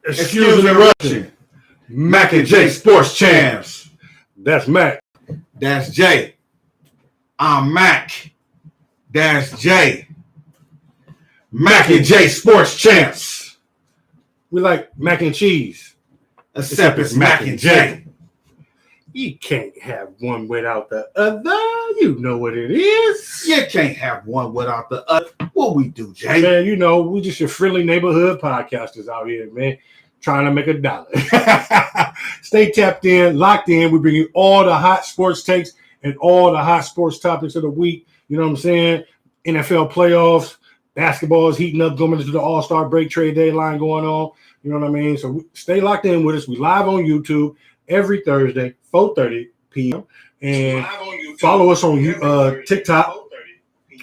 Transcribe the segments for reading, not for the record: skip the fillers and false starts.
Excuse interruption. Mac and J Sports Champs. That's Mac. That's Jay. I'm Mac. That's Jay. Mac and J Sports Champs. We like mac and cheese. Except it's Mac and J. You can't have one without the other. You know what it is. You can't have one without the other. What we do, Jay? Man, you know, we just your friendly neighborhood podcasters out here, man, trying to make a dollar. Stay tapped in, locked in. We bring you all the hot sports takes and all the hot sports topics of the week. You know what I'm saying? NFL playoffs, basketball is heating up, going into the All-Star break, trade deadline going on. You know what I mean? So stay locked in with us. We live on YouTube every Thursday, 4:30 p.m. And follow us on TikTok.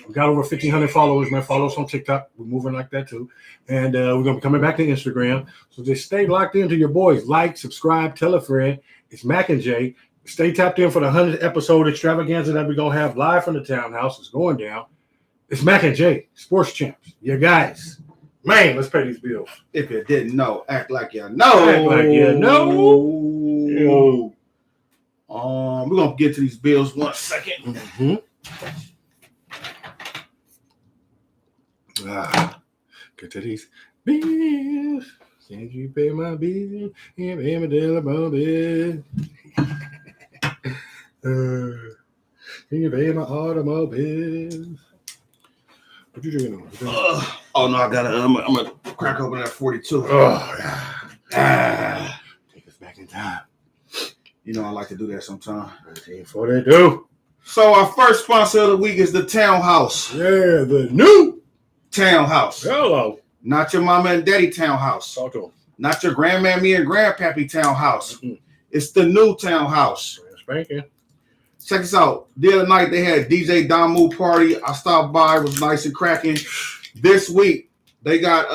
We got over 1,500 followers, man. Follow us on TikTok. We're moving like that, too. And we're going to be coming back to Instagram. So just stay locked into your boys. Like, subscribe, tell a friend. It's Mac and J. Stay tapped in for the 100th episode extravaganza that we're going to have live from the townhouse. It's going down. It's Mac and J, Sports Champs. You guys. Man, let's pay these bills. If you didn't know, act like you know. Act like you know. We're going to get to these bills 1 second. Mm-hmm. Get to these bills. Since you pay my bill, you pay my telephone bill. You pay my automobile. What you drinking on? Oh no, I gotta. I'm gonna crack open that 42. Take us back in time. You know I like to do that sometimes. 1942. So our first sponsor of the week is the Townhouse. Yeah, the new Townhouse. Hello. Not your mama and daddy townhouse. Talk to them. Not your grandmammy and grandpappy townhouse. Mm-hmm. It's the new Townhouse. Spanking. Check this out. The other night they had DJ Damu party. I stopped by. It was nice and cracking. This week they got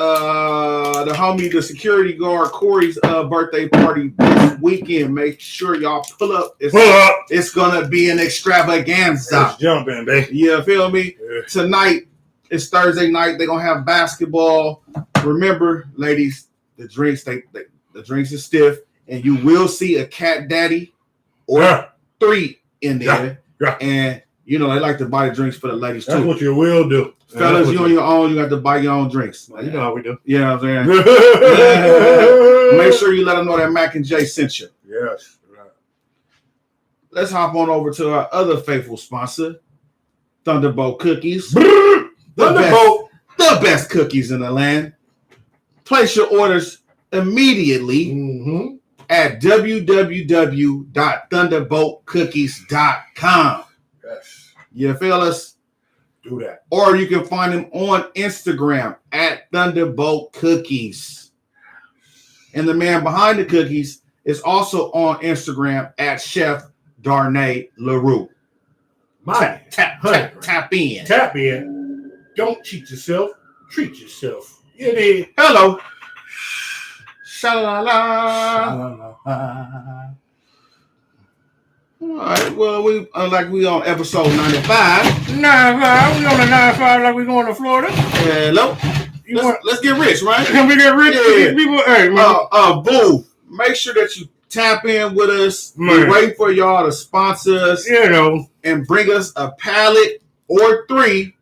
the homie, the security guard Corey's birthday party this weekend. Make sure y'all pull up. It's gonna be an extravaganza. It's jumping, baby. You feel me? Yeah. Tonight it's Thursday night. They're gonna have basketball. Remember, ladies, the drinks the drinks are stiff, and you will see a cat daddy or 3 in there. Yeah. And you know they like to buy the drinks for the ladies too. That's what you will do. Fellas, you on your own, you got to buy your own drinks. You know how we do. You know what I'm saying? Make sure you let them know that Mac and J sent you. Yes. Right. Let's hop on over to our other faithful sponsor, Thunderbolt Cookies. Thunderbolt. The best cookies in the land. Place your orders immediately at www.thunderboltcookies.com. Yes. You feel us? Do that. Or you can find them on Instagram at Thunderbolt Cookies. And the man behind the cookies is also on Instagram at Chef Darnay LaRue. Tap in. Tap in. Don't cheat yourself. Treat yourself. It is. Hello. Sha-la-la. All right. Well, we on episode 95. 95. We on the 95 like we going to Florida. Hello. Let's get rich, right? Can we get rich? Yeah. People, hey, man. Boo. Make sure that you tap in with us. We're waiting for y'all to sponsor us. You know. And bring us a pallet or 3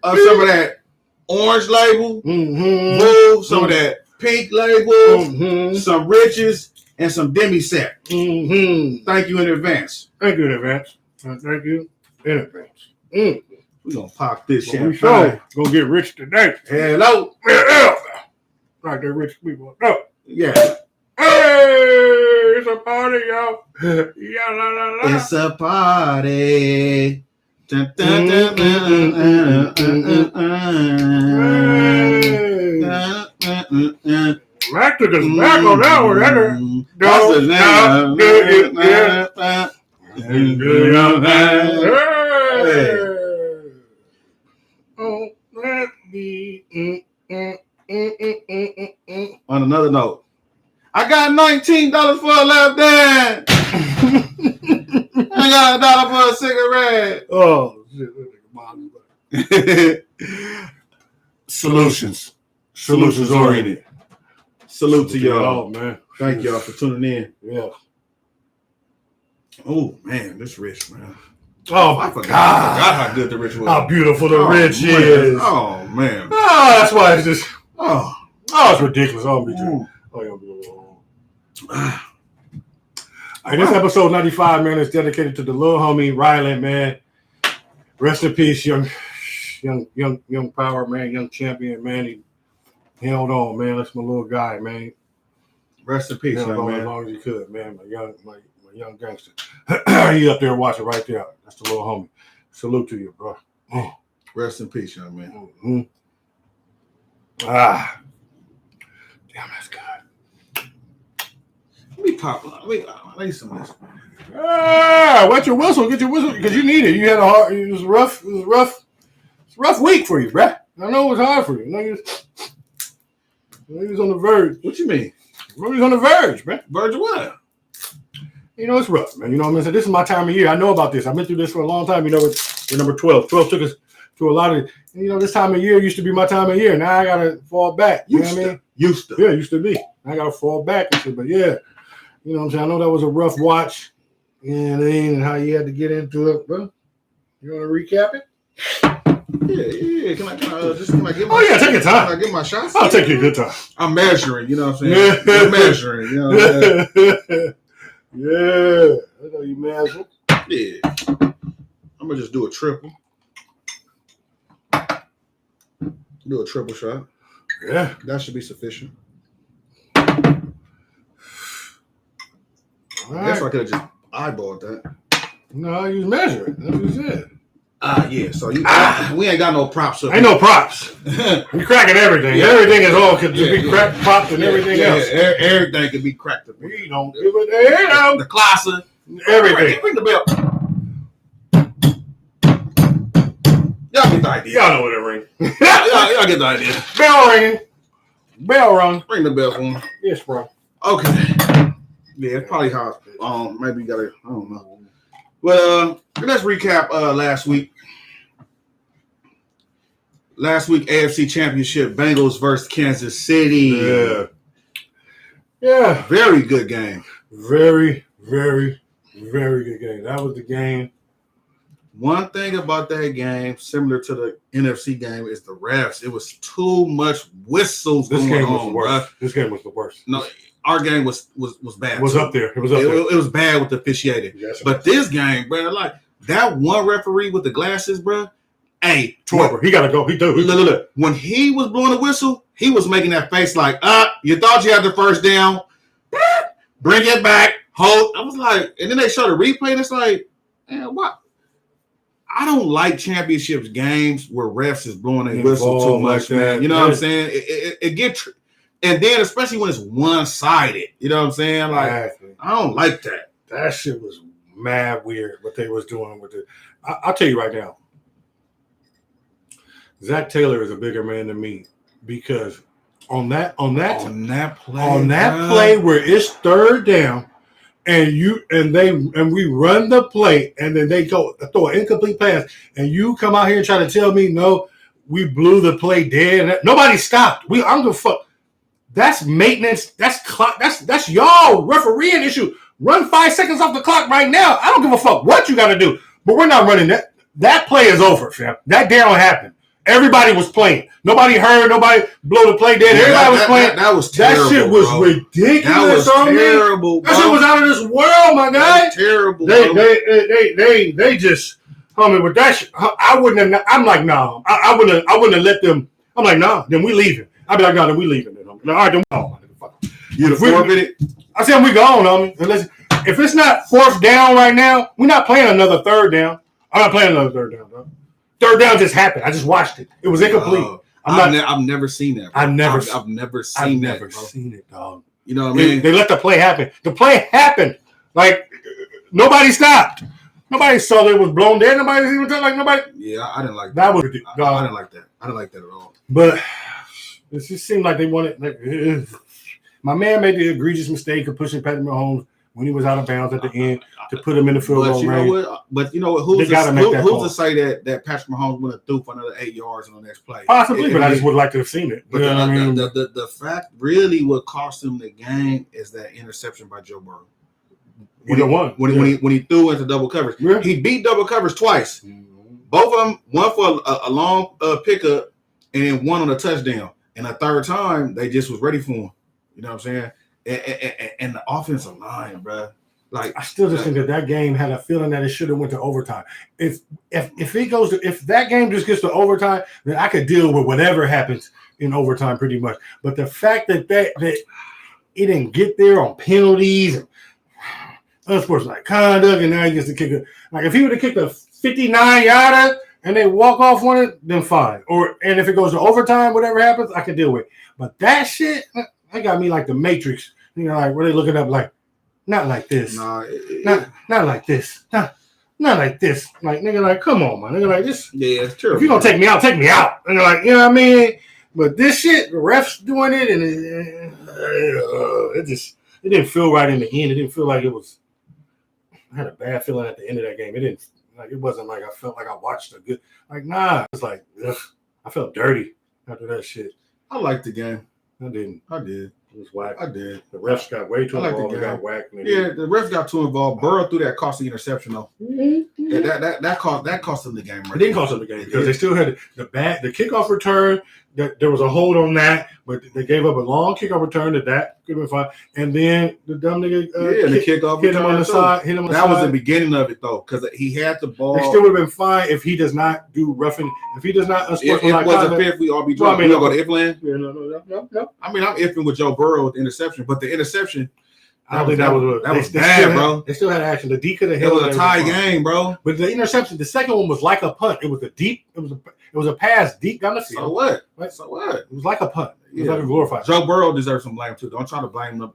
of some of that orange label. Boo. Some of that pink label. Some riches. And some demi-set. Thank you in advance. Thank you in advance. Thank you in advance. We're going to pop this champagne. We sure gonna get rich today. Hello. Like the rich people. No. Yeah. Hey, it's a party, y'all. Yeah, la, la, la. It's a party. Dun, dun, dun, dun, dun, Mac took us back on that one. On another note, I got $19 for a lap dance. I got $1 for a cigarette. Oh, shit. Solutions oriented. Salute to y'all. Oh, man. Thank y'all for tuning in. Yeah. Oh, man, this Rich, man. Oh, I forgot how good the Rich was. How beautiful the Rich man. is. Oh, man. Oh, that's why it's just, Oh, it's ridiculous. Oh, Hey, this episode 95, man, is dedicated to the little homie Ryland, man. Rest in peace, young power, man, young champion, man. He held on, man. That's my little guy, man. rest in peace, Held on man. as long as he could, man. My young gangster. He up there watching right there. That's the little homie. Salute to you, bro. Oh. Rest in peace, young man. Mm-hmm. Ah. Damn, that's good. Let me pop. I need some of this. Wet your whistle. Get your whistle because you need it. You had it was rough. It was rough. It's a rough week for you, bruh. I know it was hard for you. You was on the verge. What you mean? You was on the verge, bruh. Verge of what? You know, it's rough, man. You know what I mean? So this is my time of year. I know about this. I've been through this for a long time. You know, we're number 12. 12 took us to a lot of, this time of year used to be my time of year. Now I got to fall back. You know what I mean? Used to. Yeah, used to be. I got to fall back and shit. But yeah, you know what I'm saying? I know that was a rough watch. And how you had to get into it, bro. You want to recap it? Yeah. Can I get my take your time. Can I get my shots? I'll take your good time. I'm measuring, you know what I'm saying? I'm measuring, you know what I'm saying? Yeah. I know you measure. Yeah. I'm going to just do a triple. Do a triple shot. Yeah. That should be sufficient. All I guess right. I could have just eyeballed that. No, you measure it. That's what you said. Yeah. So we ain't got no props. Ain't no props. We cracking everything. Yeah. Everything is all could be cracked, popped, and everything else. Everything can be cracked. We don't give a damn. The classer. Everything. Ring the bell. Y'all get the idea. Y'all know what it ring. Y'all get the idea. Bell ringing. Bell rung. Ring the bell for me. Yes, bro. Okay. Yeah, it's probably hot. Maybe you gotta. I don't know. Well, let's recap last week. Last week, AFC Championship, Bengals versus Kansas City. Yeah. Very good game. Very, very, very good game. That was the game. One thing about that game, similar to the NFC game, is the refs. It was too much whistles This going game was on, the worst. bruh. This game was the worst. No, our game was bad. It was up there. It was up there. It was bad with the officiating. Yes, But this game, bro, like that one referee with the glasses, bro. Hey, Torber, he gotta go. He do. Look. When he was blowing the whistle, he was making that face like, you thought you had the first down. Bring it back. Hold. I was like, and then they show the replay, and it's like, man, what? I don't like championships games where refs is blowing their whistle too much, like man. You know what I'm saying? It gets, and then especially when it's one-sided. You know what I'm saying? Like, Exactly. I don't like that. That shit was mad weird what they was doing with it. I'll tell you right now. Zach Taylor is a bigger man than me because on that play where it's third down and we run the play and then they go throw an incomplete pass and you come out here and try to tell me no, we blew the play dead. Nobody stopped. I don't give a fuck. That's maintenance. That's clock. That's y'all refereeing issue. Run 5 seconds off the clock right now. I don't give a fuck what you got to do. But we're not running that. That play is over, fam. That damn happened. Everybody was playing. Nobody heard. Nobody blow the play dead. Everybody was playing. That was terrible. That shit was ridiculous. That was terrible. That shit was out of this world, my guy. Terrible. They just homie with that shit. I wouldn't have. I'm like, no. I wouldn't have let them. I'm like, no. Then we leaving. I'd be like, no. Then we leaving. All right, then we go. You the forfeited? I said we gone, homie. Unless if it's not fourth down right now, we're not playing another third down. I'm not playing another third down, bro. Third down just happened. I just watched it. It was incomplete. I've never seen that. Bro. I've never seen it, dog. You know what I mean? They let the play happen. The play happened. Like nobody stopped. Nobody saw that it was blown dead. Nobody even like nobody. Yeah, I didn't like that. That was I didn't like that. I didn't like that at all. But it just seemed like they wanted. Like, my man made the egregious mistake of pushing Patrick Mahomes when he was out of bounds at the end to put him in the field But goal you know range. what? But you know what? Who's They gotta make that call. to say that Patrick Mahomes would have threw for another 8 yards on the next play? Possibly, but I just would like to have seen it. But You know what I mean? the fact really what cost him the game is that interception by Joe Burrow. Either one. When he threw into double coverage, Yeah. he beat double coverage twice. Both of them, one for a long pickup, and then one on a touchdown. And a third time, they just was ready for him. You know what I'm saying? And the offensive line, bro. Like I still just think that game had a feeling that it should have went to overtime. If that game just gets to overtime, then I could deal with whatever happens in overtime pretty much. But the fact that it didn't get there on penalties and unsportsmanlike conduct, and now he gets to kick it. Like if he would have kicked a 59-yarder and they walk off on it, then fine. And if it goes to overtime, whatever happens, I can deal with. But that shit, that got me like the Matrix. You know, like where they looking up like, not like this. Nah, not like this. Not like this. Like nigga, like come on, man. Nigga, like this. Yeah, it's true. If you gonna take me out, take me out. And they're like, you know what I mean? But this shit, the refs doing it, and it didn't feel right in the end. It didn't feel like it was. I had a bad feeling at the end of that game. It wasn't like I felt like I watched a good. Like nah, it's like ugh, I felt dirty after that shit. I liked the game. I didn't. I did. It was whack. I did. The refs got way too I like the involved. They game. got whacked. Yeah, the refs got too involved. Burrow threw that costly interception though. Mm-hmm. That cost them the game. Right It didn't cost them the game because they still had the kickoff return. That there was a hold on that, but they gave up a long kickoff return that could have been fine. And then the dumb nigga the kickoff hit him on the side. Hit him on the side. That was the beginning of it though, because he had the ball. They still would have been fine if he does not do roughing. If he does not If it was a fifth, we all be drunk. Well, I mean, we all go to Ifland. Yeah, no. I mean, I'm iffing with Joe Burrow with the interception, but the interception. I don't think that was bad, bro. They still had action. The D could have It held. was a tie game, bro. But the interception, the second one was like a punt. It was a deep. It was a pass deep down the field. So what? Right? So what? It was like a punt. It was Yeah. like a glorified. Joe Burrow deserves some blame too. Don't try to blame him.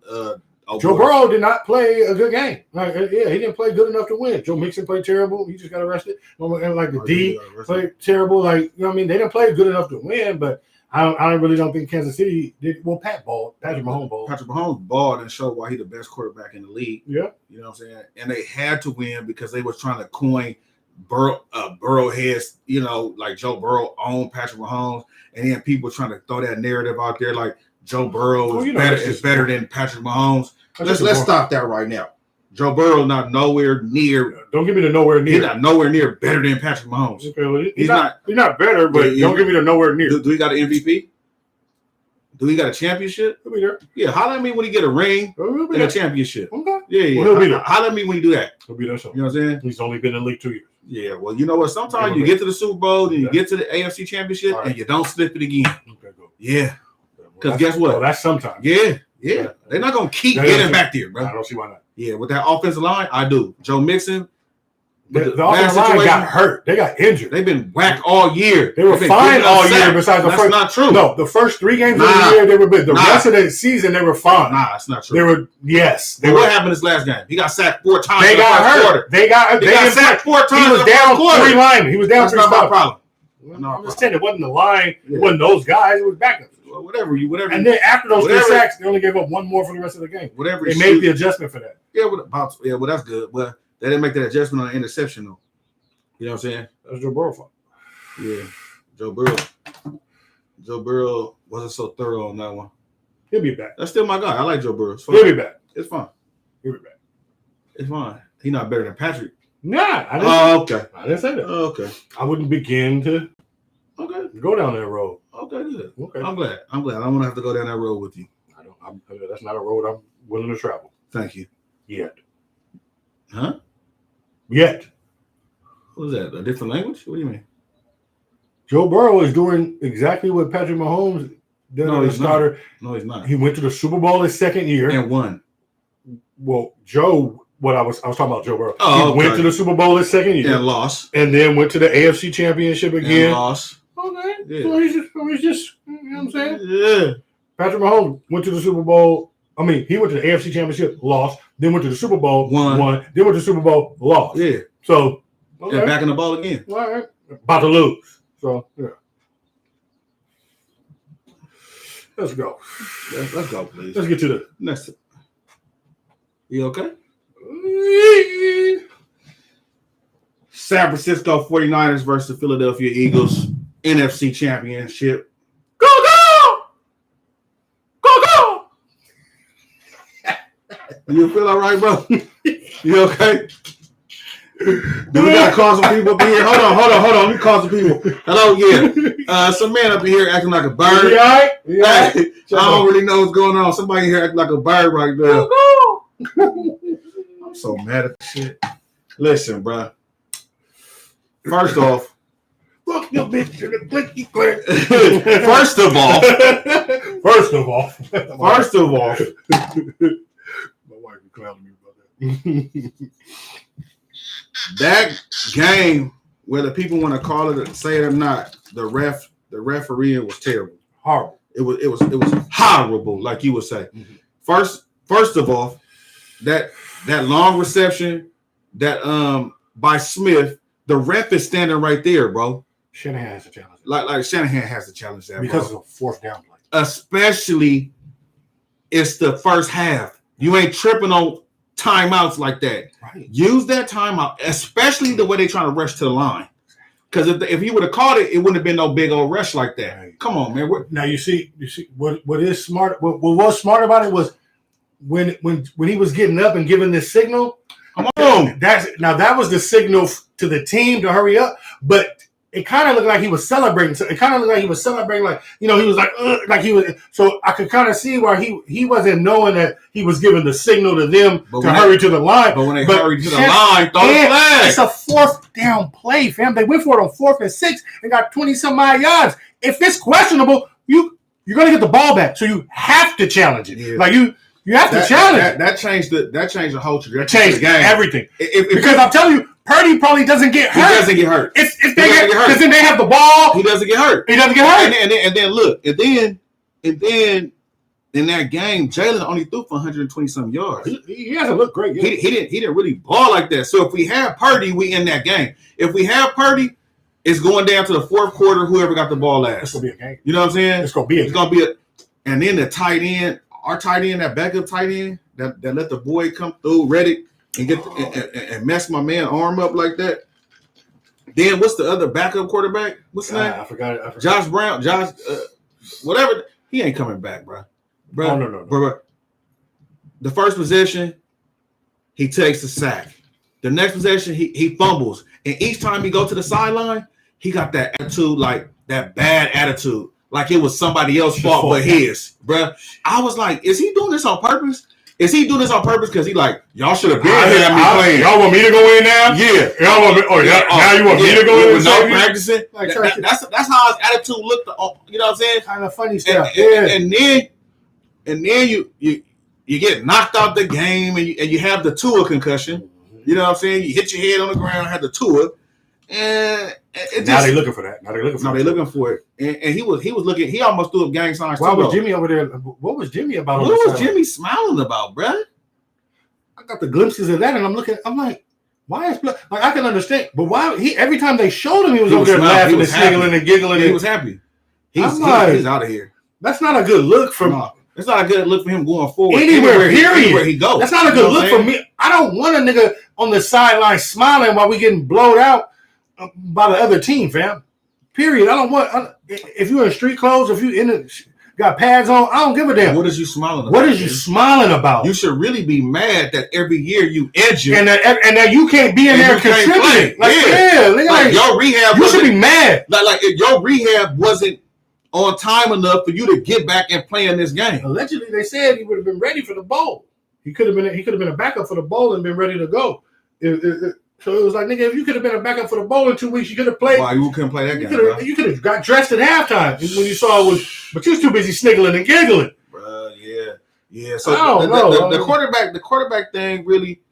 Joe Burrow did not play a good game. Like, yeah, he didn't play good enough to win. Joe Mixon played terrible. He just got arrested. And like the D played terrible. Like, you know what I mean? They didn't play good enough to win, but I really don't think Kansas City did. Well, Patrick Mahomes balled. Patrick Mahomes balled and showed why he's the best quarterback in the league. Yeah. You know what I'm saying? And they had to win because they was trying to coin Burrow heads, you know, like Joe Burrow owned Patrick Mahomes. And then people trying to throw that narrative out there like Joe Burrow is better than Patrick Mahomes. Let's stop that right now. Joe Burrow not nowhere near. Don't give me the nowhere near. He's not nowhere near better than Patrick Mahomes. Okay, well, he's not better, but don't give me the nowhere near. Do he got an MVP? Do he got a championship? He'll be there. Yeah, holler at me when he get a ring and a championship. Okay. Yeah. Well, he'll be there. Holler at me when you do that. He'll be there. So. You know what I'm saying? He's only been in the league 2 years. Yeah, well, you know what? Sometimes you get to the Super Bowl, then you get to the AFC Championship, and you don't slip it again. Okay, go. Yeah. Because guess what? Well, that's sometimes. Yeah. They're not going to keep getting back there, bro. I don't see why not. Yeah, with that offensive line, I do. Joe Mixon. The offensive line got hurt. They got injured. They've been whacked all year. They were fine all year besides the first. That's not true. No, the first 3 games of the year, they were good. The rest of the season, they were fine. Nah, that's not true. They were, yes. What happened this last game? He got sacked 4 times. They got hurt. They got sacked 4 times. He was down 3 linemen. He was down 3 That's not my problem. I'm just saying it wasn't the line. It wasn't those guys. It was backups. Well, whatever. And then after those 3 sacks, they only gave up 1 more for the rest of the game. They made the adjustment for that. Yeah, well, that's good. Well, they didn't make that adjustment on the interception, though. You know what I'm saying? That's Joe Burrow fault. Yeah, Joe Burrow wasn't so thorough on that one. He'll be back. That's still my guy. I like Joe Burrow. He'll be back. It's fine. He'll be back. It's fine. He's not better than Patrick. Nah, okay. I didn't say that. Okay. I wouldn't begin to go down that road. Okay, good. Okay. I'm glad. I don't want to have to go down that road with you. That's not a road I'm willing to travel. Thank you. Yet. Huh? Yet. What is that? A different language? What do you mean? Joe Burrow is doing exactly what Patrick Mahomes did as a starter. No, he's not. He went to the Super Bowl his second year and won. Well, Joe, I was talking about Joe Burrow. Oh, he went to the Super Bowl his second year and lost, and then went to the AFC Championship again. And lost. Okay, yeah. So he's just, you know what I'm saying? Yeah. Patrick Mahomes went to the Super Bowl. I mean, he went to the AFC Championship, lost, then went to the Super Bowl, won, then went to the Super Bowl, lost. Yeah. So, and back in the ball again. All right. About to lose. So, yeah. Let's go. Let's go, please. Let's get to the next. You okay? San Francisco 49ers versus Philadelphia Eagles, NFC Championship. Go, go! Go, go! You feel all right, bro? You okay? Do we gotta call some people up in here? Hold on. Let me call some people. Hello, yeah. Some man up in here acting like a bird. You all right? You all right? I don't really know what's going on. Somebody here acting like a bird right now. I'm so mad at the shit. Listen, bro. First off, Fuck your bitch to the clicky click. First of all, my wife be clowning me about that. that game, whether people want to call it or say it or not, the referee was terrible. Horrible. It was horrible, like you would say. Mm-hmm. First of all, that long reception that by Smith, the ref is standing right there, bro. Shanahan has to challenge it. Like Shanahan has to challenge that, because bro. it's a fourth down play. Especially, it's the first half. You ain't tripping on timeouts like that. Right. Use that timeout, especially the way they trying to rush to the line. Because if he would have caught it, it wouldn't have been no big old rush like that. Right. Come on, man. Now you see what is smart. What was smart about it was when he was getting up and giving this signal. Come on. That was the signal to the team to hurry up, but it kind of looked like he was celebrating. So it kind of looked like he was celebrating, like, he was like he was. So I could kind of see where he wasn't knowing that he was giving the signal to them to hurry to the line. But when they hurried to the line, throw the flag. It's a fourth down play, fam. They went for it on 4th and 6 and got 20-some odd yards. If it's questionable, you're gonna get the ball back, so you have to challenge it. Yeah. Like you have to challenge it. That changed the whole trajectory. Changed of the game. Everything. Because I'm telling you, Purdy probably doesn't get hurt. He doesn't get hurt. If they get hurt, because then they have the ball. He doesn't get hurt. He doesn't get hurt. And then look, and then in that game, Jalen only threw for 120-some yards. He hasn't looked great yet. He didn't really ball like that. So if we have Purdy, we in that game. If we have Purdy, it's going down to the fourth quarter. Whoever got the ball last. It's gonna be a game. You know what I'm saying? It's gonna be a. And then the tight end, our tight end, that backup tight end, that let the boy come through, Reddick, and get and mess my man arm up like that. Then what's the other backup quarterback? What's his name? I forgot. Josh Brown. Whatever. He ain't coming back, bro. Oh, no. Bro. The first possession, he takes a sack. The next possession, he fumbles. And each time he go to the sideline, he got that attitude, like that bad attitude, like it was somebody else's fault but his, bro. I was like, is he doing this on purpose? Is he doing this on purpose? Because he like, y'all should have been here me playing. Y'all want me to go in now? Yeah. Y'all want me? Now you want me to go in? With no practicing? Like, that's how his attitude looked. You know what I'm saying? Kind of funny stuff. And then you get knocked out the game and you have the Tua concussion. You know what I'm saying? You hit your head on the ground, had the Tua, and now they're looking for that. Now they're looking for it. And he was looking. He almost threw up gang signs. Why was Jimmy over there? What was Jimmy about? What was Jimmy smiling about, bro? I got the glimpses of that, and I'm like, why is like I can understand, but why every time they showed him, he was over there laughing and sniggling and giggling. He was happy. He's out of here. That's not a good look for me. It's not a good look for him going forward. Anywhere he goes. That's not a good look for me. I don't want a nigga on the sideline smiling while we getting blowed out by the other team, fam. Period. I don't want. If you're in street clothes, if you got pads on, I don't give a damn. What is you smiling about? What is you smiling about? You should really be mad that every year you injure and that you can't be in there contributing. Like your rehab. You should be mad. Like if your rehab wasn't on time enough for you to get back and play in this game. Allegedly, they said he would have been ready for the bowl. He could have been a backup for the bowl and been ready to go. So it was like, nigga, if you could have been a backup for the bowl in 2 weeks, you could have played. Why you couldn't play that game? You could have got dressed at halftime when you saw it was, but you was too busy sniggling and giggling. Yeah. So the quarterback thing really.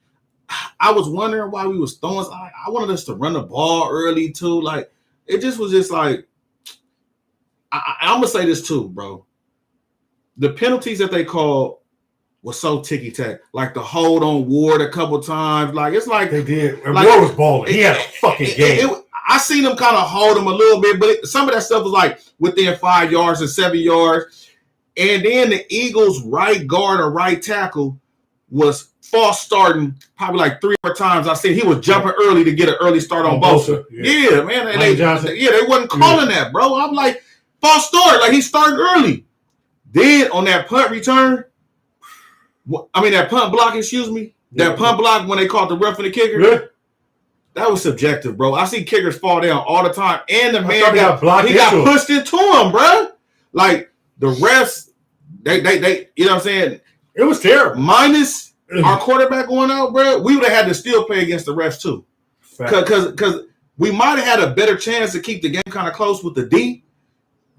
I was wondering why we was throwing. I wanted us to run the ball early too. Like it just was just like. I'm gonna say this too, bro. The penalties that they called was so ticky-tack. Like the hold on Ward a couple times. Like it's like they did. And like, Ward was balling. He had a fucking game. I seen them kind of hold him a little bit, but some of that stuff was like within 5 yards and 7 yards. And then the Eagles' right guard or right tackle was false starting probably like 3 more times. I said he was jumping early to get an early start on Bosa. Yeah, man. And they wasn't calling that, bro. I'm like, false start. Like, he started early. Then on that punt return, that punt block, excuse me. That punt block when they caught the roughing the kicker. Yeah. That was subjective, bro. I see kickers fall down all the time. And the man got pushed into him, bro. Like, the refs, they you know what I'm saying? It was terrible. Minus our quarterback going out, bro, we would have had to still play against the refs, too. Because we might have had a better chance to keep the game kind of close with the D,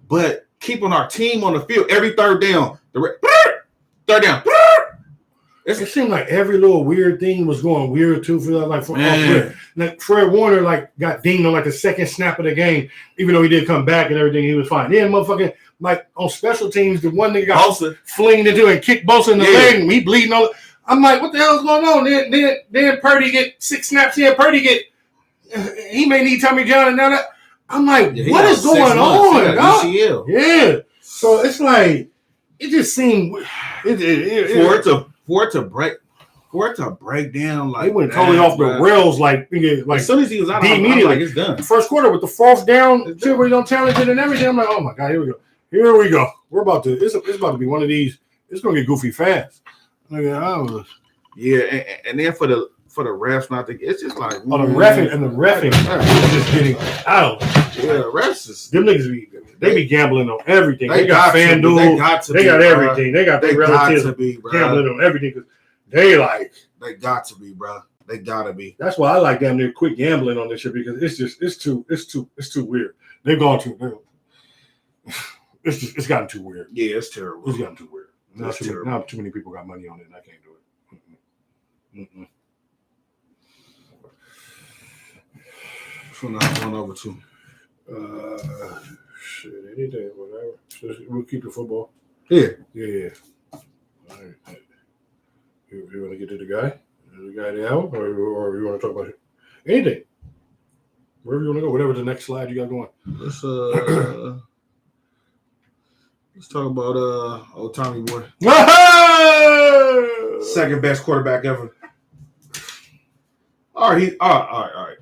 but keeping our team on the field every third down, third down. It seemed like every little weird thing was going weird too. Like Fred Warner got dinged on like the second snap of the game, even though he did come back and everything, he was fine. Then motherfucking like on special teams, the one nigga got flinged into and kicked Bosa in the leg and he bleeding all. I'm like, what the hell is going on? Then Purdy get 6 snaps in. He may need Tommy John and now that. I'm like, what is going on? UCL. Yeah. So it's like it just seemed for it to break down like it went totally off the rails like as soon as he was out, immediately like, it's done. First quarter with the fourth down, shit where you don't challenge it and everything. I'm like, oh my god, here we go. We're about to. It's about to be one of these. It's gonna get goofy fast. Yeah, and then for the refs not to, it's just like the refing is just getting out. Yeah, refs is them niggas they be gambling on everything. They got FanDuel. They got everything. They got their relatives gambling on everything because they got to be, bro. They gotta be. That's why I like damn near quit gambling on this shit because it's too weird. They've gone too. It's gotten too weird. Yeah, it's terrible. It's gotten too weird. Now too many people got money on it, and I can't do it. Which one I'm going over to? Shit, anything, whatever. We'll keep the football. Yeah. All right. You want to get to the guy? The guy now? Or you want to talk about it? Anything. Wherever you want to go, whatever the next slide you got going. Let's talk about old Tommy boy. Second best quarterback ever. All right.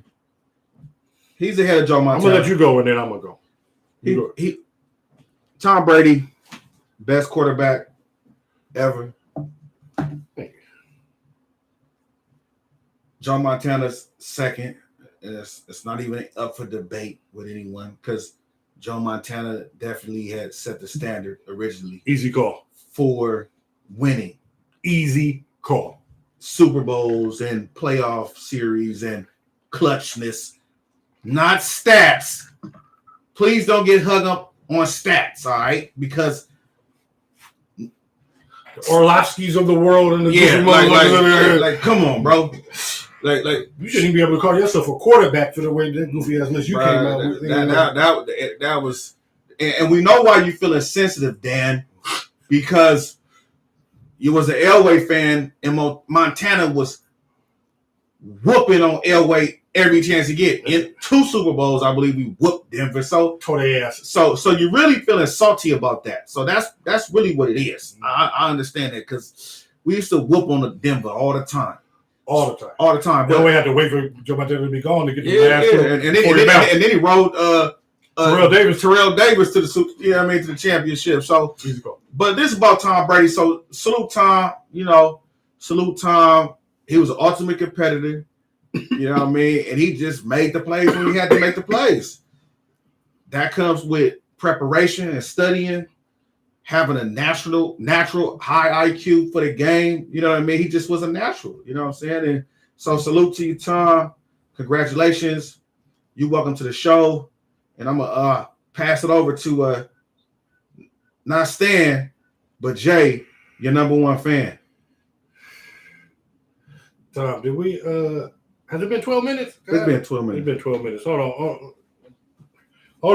He's ahead of Joe Montana. I'm gonna let you go and then I'm gonna go. Tom Brady, best quarterback ever. Joe Montana's second. And it's not even up for debate with anyone because Joe Montana definitely had set the standard originally. Easy call. For winning. Easy call. Super Bowls and playoff series and clutchness, not stats. Please don't get hung up on stats, all right? Because the Orlovskis of the world and the like, come on, bro. Like you shouldn't even be able to call yourself a quarterback for the way that goofy ass list you came out with. That was, and we know why you feeling sensitive, Dan, because you was an Elway fan and Montana was whooping on Elway every chance he get. In 2 Super Bowls, I believe we whooped Denver. So tore their ass. So you really feeling salty about that. So that's really what it is. I understand that because we used to whoop on the Denver all the time. All the time. But we had to wait for Joe Montana to be gone to get the last and then he rode Terrell Davis to the to the championship. So, but this is about Tom Brady. So salute Tom. Salute Tom. He was an ultimate competitor. You know what I mean? And he just made the plays when he had to make the plays. That comes with preparation and studying, having a natural high IQ for the game. You know what I mean? He just was a natural. You know what I'm saying? And so salute to you, Tom. Congratulations. You're welcome to the show. And I'm going to pass it over to not Stan, but Jay, your number one fan. Tom, did we has it been 12 minutes? It's been 12 minutes. It's been 12 minutes. Hold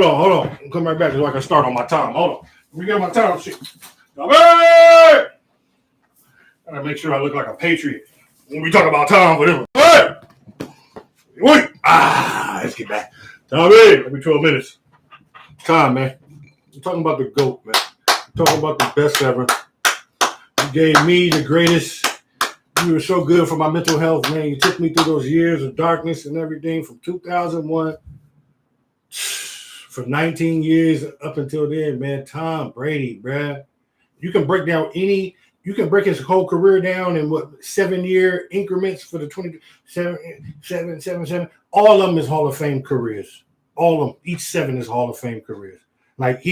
on. Come right back so I can start on my time. Hold on. Let me get on my time shit. I gotta make sure I look like a patriot when we talk about Tom, whatever. Wait. Let's get back. Tommy, it'll be 12 minutes. Tom, man. I'm talking about the GOAT, man. I'm talking about the best ever. You gave me the greatest You were so good for my mental health, man. You took me through those years of darkness and everything from 2001 for 19 years up until then, man. Tom Brady, bruh. You can break his whole career down in 7-year increments for the 7. All of them is Hall of Fame careers. All of them, each 7 is Hall of Fame careers. Like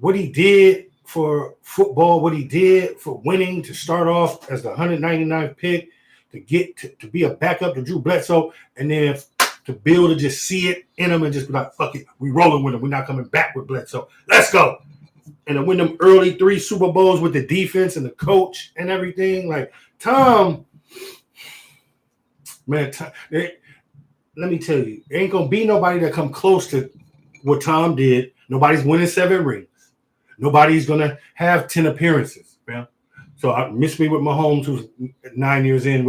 what he did for football, what he did for winning, to start off as the 199th pick, to get to be a backup to Drew Bledsoe, and then to be able to just see it in him and just be like, fuck it, we rolling with him. We're not coming back with Bledsoe. Let's go. And to win them early 3 Super Bowls with the defense and the coach and everything. Like, Tom, man, let me tell you, there ain't going to be nobody that come close to what Tom did. Nobody's winning 7 rings. Nobody's going to have 10 appearances, man. So I miss me with Mahomes, who's 9 years in,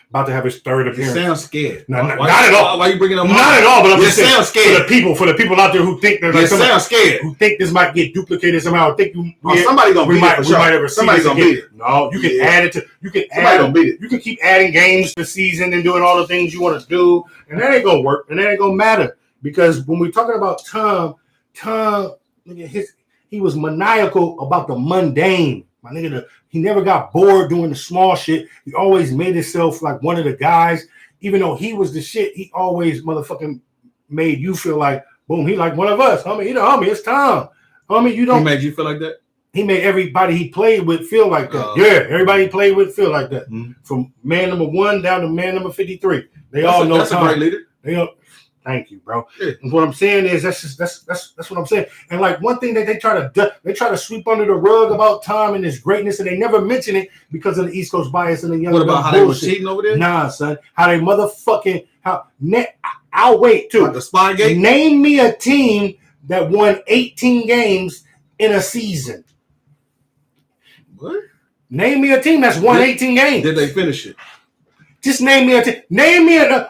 about to have his 3rd appearance. You sound scared. Not at all. Why are you bringing up Mahomes? Not at all, but I'm just saying, sound scared. For the people out there who think they're like, sound scared. Who think this might get duplicated somehow. Somebody gonna beat it. Somebody's gonna beat it. No, you can add it to. Somebody gonna beat it. You can keep adding games to the season and doing all the things you want to do, and that ain't gonna work, and that ain't gonna matter, because when we're talking about Tom, he was maniacal about the mundane. My nigga, he never got bored doing the small shit. He always made himself like one of the guys. Even though he was the shit, he always motherfucking made you feel like, boom, he like one of us. Homie, he the homie, it's Tom. Homie, you don't. He made you feel like that? He made everybody he played with feel like that. Yeah, everybody he played with feel like that. Mm-hmm. From man number 1 down to man number 53. That's all know that's Tom. That's a great leader. Thank you, bro. Yeah. And what I'm saying is that's what I'm saying. And like one thing that they try to sweep under the rug about Tom and his greatness, and they never mention it because of the East Coast bias and the young. What about how bullshit. They were cheating over there? Nah, son. How they motherfucking I'll wait too. Like the Spygate? Name me a team that won 18 games in a season. What? Name me a team that's won 18 games. Did they finish it? Just name me a team.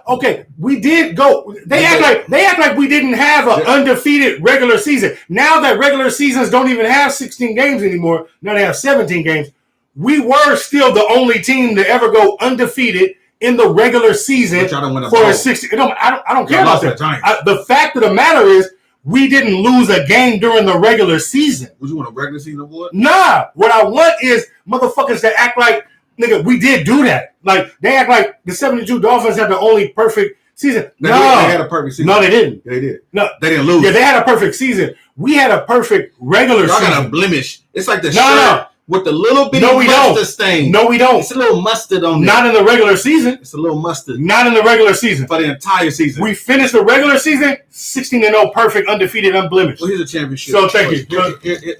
Okay, we did go. They act like we didn't have an undefeated regular season. Now that regular seasons don't even have 16 games anymore. Now they have 17 games. We were still the only team to ever go undefeated in the regular season for a 16. I don't care about that. The fact of the matter is, we didn't lose a game during the regular season. Would you want a regular season award? Nah. What I want is motherfuckers that act like, nigga, we did do that. Like, they act like the 72 Dolphins had the only perfect season. They had a perfect season. No, they didn't. They did. No, they didn't lose. Yeah, they had a perfect season. We had a perfect regular season. Y'all got a blemish. It's like the shirt with the little bitty mustard stain. No, we don't. It's a little mustard on there. Not in the regular season. It's a little mustard. Not in the regular season. For the entire season. We finished the regular season 16-0, perfect, undefeated, unblemished. Well, here's a championship. So thank you.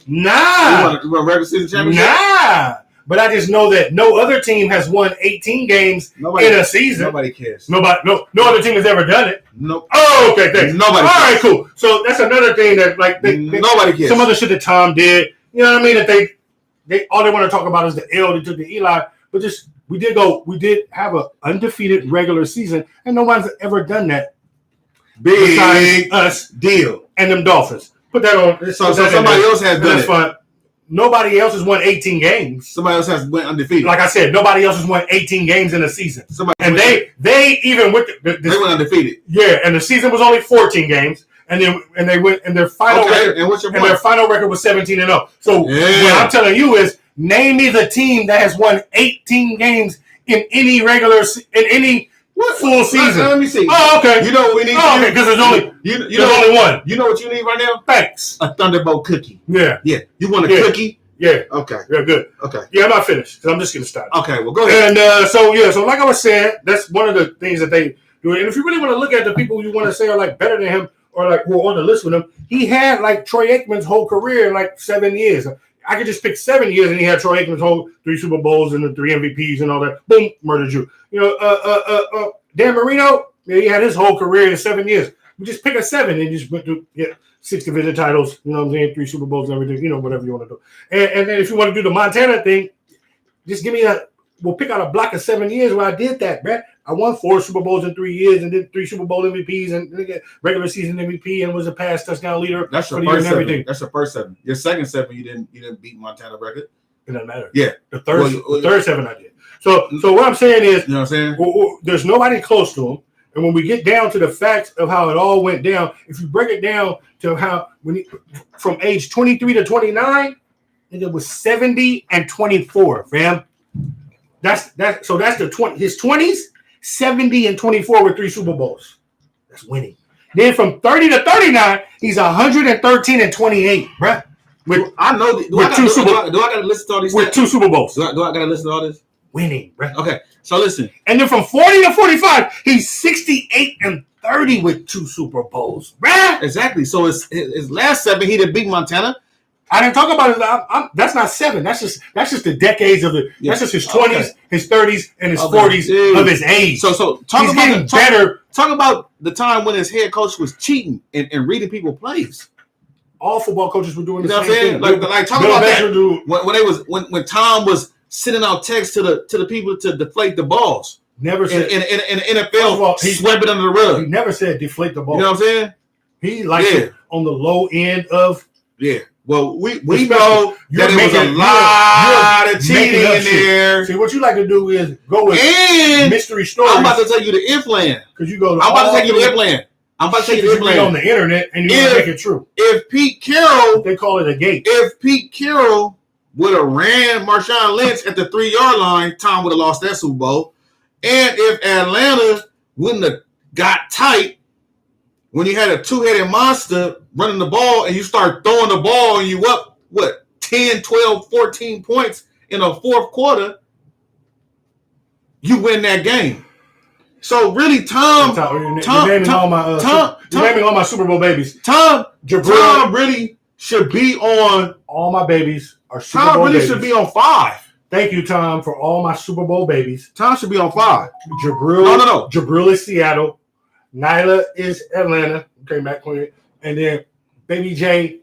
Nah. You want a regular season championship? Nah. But I just know that no other team has won 18 games in a season. Nobody cares. No other team has ever done it. Nope. Oh, okay, thanks. Nobody cares. All right, cool. So that's another thing that nobody cares. Some other shit that Tom did. You know what I mean? That they all they want to talk about is the L they took to Eli. But we did have an undefeated regular season, and no one's ever done that. Big us deal. And them Dolphins. Put that on. So somebody else has done it. That's fine. Nobody else has won 18 games. Somebody else has went undefeated. Like I said, nobody else has won 18 games in a season. They even with they went undefeated. Yeah, and the season was only 14 games, and they went and their final record. And what's your point? And their final record was 17-0. So what I'm telling you is, name me the team that has won 18 games in any full season. Let me see. Oh, okay. You know what we need? Oh, okay, because there's only one. You know what you need right now? Thanks. A Thunderbolt cookie. Yeah. Yeah. You want a cookie? Yeah. Okay. Yeah, good. Okay. Yeah, I'm not finished because I'm just getting started. Okay, well, go ahead. And so like I was saying, that's one of the things that they do. And if you really want to look at the people you want to say are like better than him or like who are on the list with him, he had like Troy Aikman's whole career in like 7 years. I could just pick 7 years and he had Troy Aikman's whole 3 Super Bowls and the 3 MVPs and all that. Boom, murdered you. You know, Dan Marino, he had his whole career in 7 years. We just pick a 7 and just went through 6 division titles, you know what I'm saying, 3 Super Bowls and everything, you know, whatever you want to do. And then if you want to do the Montana thing, just give me we'll pick out a block of 7 years where I did that, man. I won 4 Super Bowls in 3 years and did 3 Super Bowl MVPs and regular season MVP and was a pass touchdown leader. That's your first 7. That's your first 7. Your second 7, you didn't beat Montana record. It doesn't matter. Yeah. The third 7 I did. So what I'm saying is, You know what I'm saying? there's nobody close to him. And when we get down to the facts of how it all went down, if you break it down to how from age 23 to 29, it was 70 and 24, fam. That's the his 20s, 70 and 24 with 3 Super Bowls. That's winning. Then from 30 to 39, he's 113 and 28, bruh. I know. Do I got to listen to all these? With 2 Super Bowls. Do I got to listen to all this? Winning, bruh. Okay, so listen. And then from 40 to 45, he's 68 and 30 with 2 Super Bowls, bruh. Exactly. So his last 7, he did beat Montana. I didn't talk about it. That's not 7. That's just the decades of it. Yeah. That's just his 20s, his 30s, and his 40s of his age. So talk he's about getting better. Talk about the time when his head coach was cheating and reading people plays. All football coaches were doing the same thing. Like talk about that. When Tom was sending out texts to the people to deflate the balls. Never said in NFL. He swept it under the rug. He never said deflate the ball. You know what I'm saying? He likes it on the low end of. Yeah. Well, we know that it was a lot of cheating in there. See, what you like to do is go with mystery stories. I'm about to tell you the implant. Because you go. I'm about to take you the implant. I'm about to take you the implant on the internet, and you make it true. If Pete Carroll, they call it a gate. If Pete Carroll would have ran Marshawn Lynch at the 3-yard line, Tom would have lost that Super Bowl. And if Atlanta wouldn't have got tight when you had a 2-headed monster running the ball and you start throwing the ball and you up, 10, 12, 14 points in a fourth quarter, you win that game. So really, Tom, you're naming all my Super Bowl babies. Tom really should be on. All my babies are Super Bowl Bowl really babies. Should be on 5. Thank you, Tom, for all my Super Bowl babies. Tom should be on 5. Jabril. No. Jabril is Seattle. Nyla is Atlanta. Okay, Matt Quinn. And then Baby J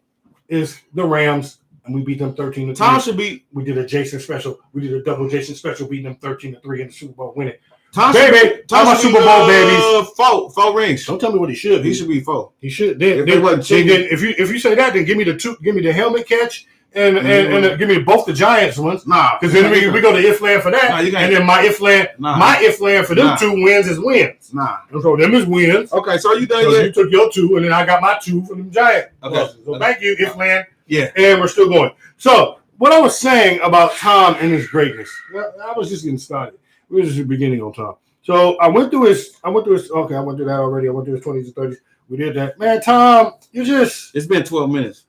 is the Rams. And we beat them 13-3. Tom should be. We did a Jason special. We did a double Jason special, beating them 13-3 in the Super Bowl, winning. Tom baby, Tom my Super Bowl babies. 4 rings. Don't tell me what he should be. He should be 4. He should. If you say that, then give me the 2. Give me the helmet catch. And give me both the Giants ones. Nah. Because then we go to Ifland for that. And then my Ifland for them 2 wins is wins. Nah. So them is wins. Okay, so are you done so yet? You took your 2, and then I got my 2 from them Giants. Okay. So thank you, Ifland. Yeah. And we're still going. So what I was saying about Tom and his greatness, I was just getting started. We were just beginning on Tom. So I went through his. Okay, I went through that already. I went through his 20s and 30s. We did that. Man, Tom, you just. It's been 12 minutes.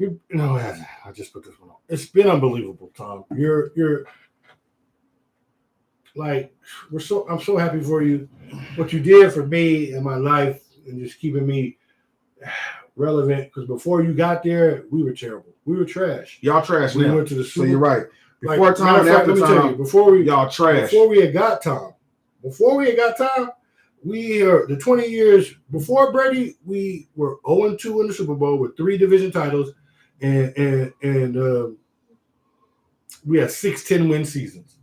I just put this one on. It's been unbelievable, Tom. You're like I'm so happy for you. What you did for me in my life and just keeping me relevant. Because before you got there, we were terrible. We were trash. Y'all trash. We went to the Super. So you're right. Before Tom, after Tom. Before we y'all trash. Before we had got Tom. We are the 20 years before Brady. We were 0-2 in the Super Bowl with 3 division titles. And we had 6 10-win seasons.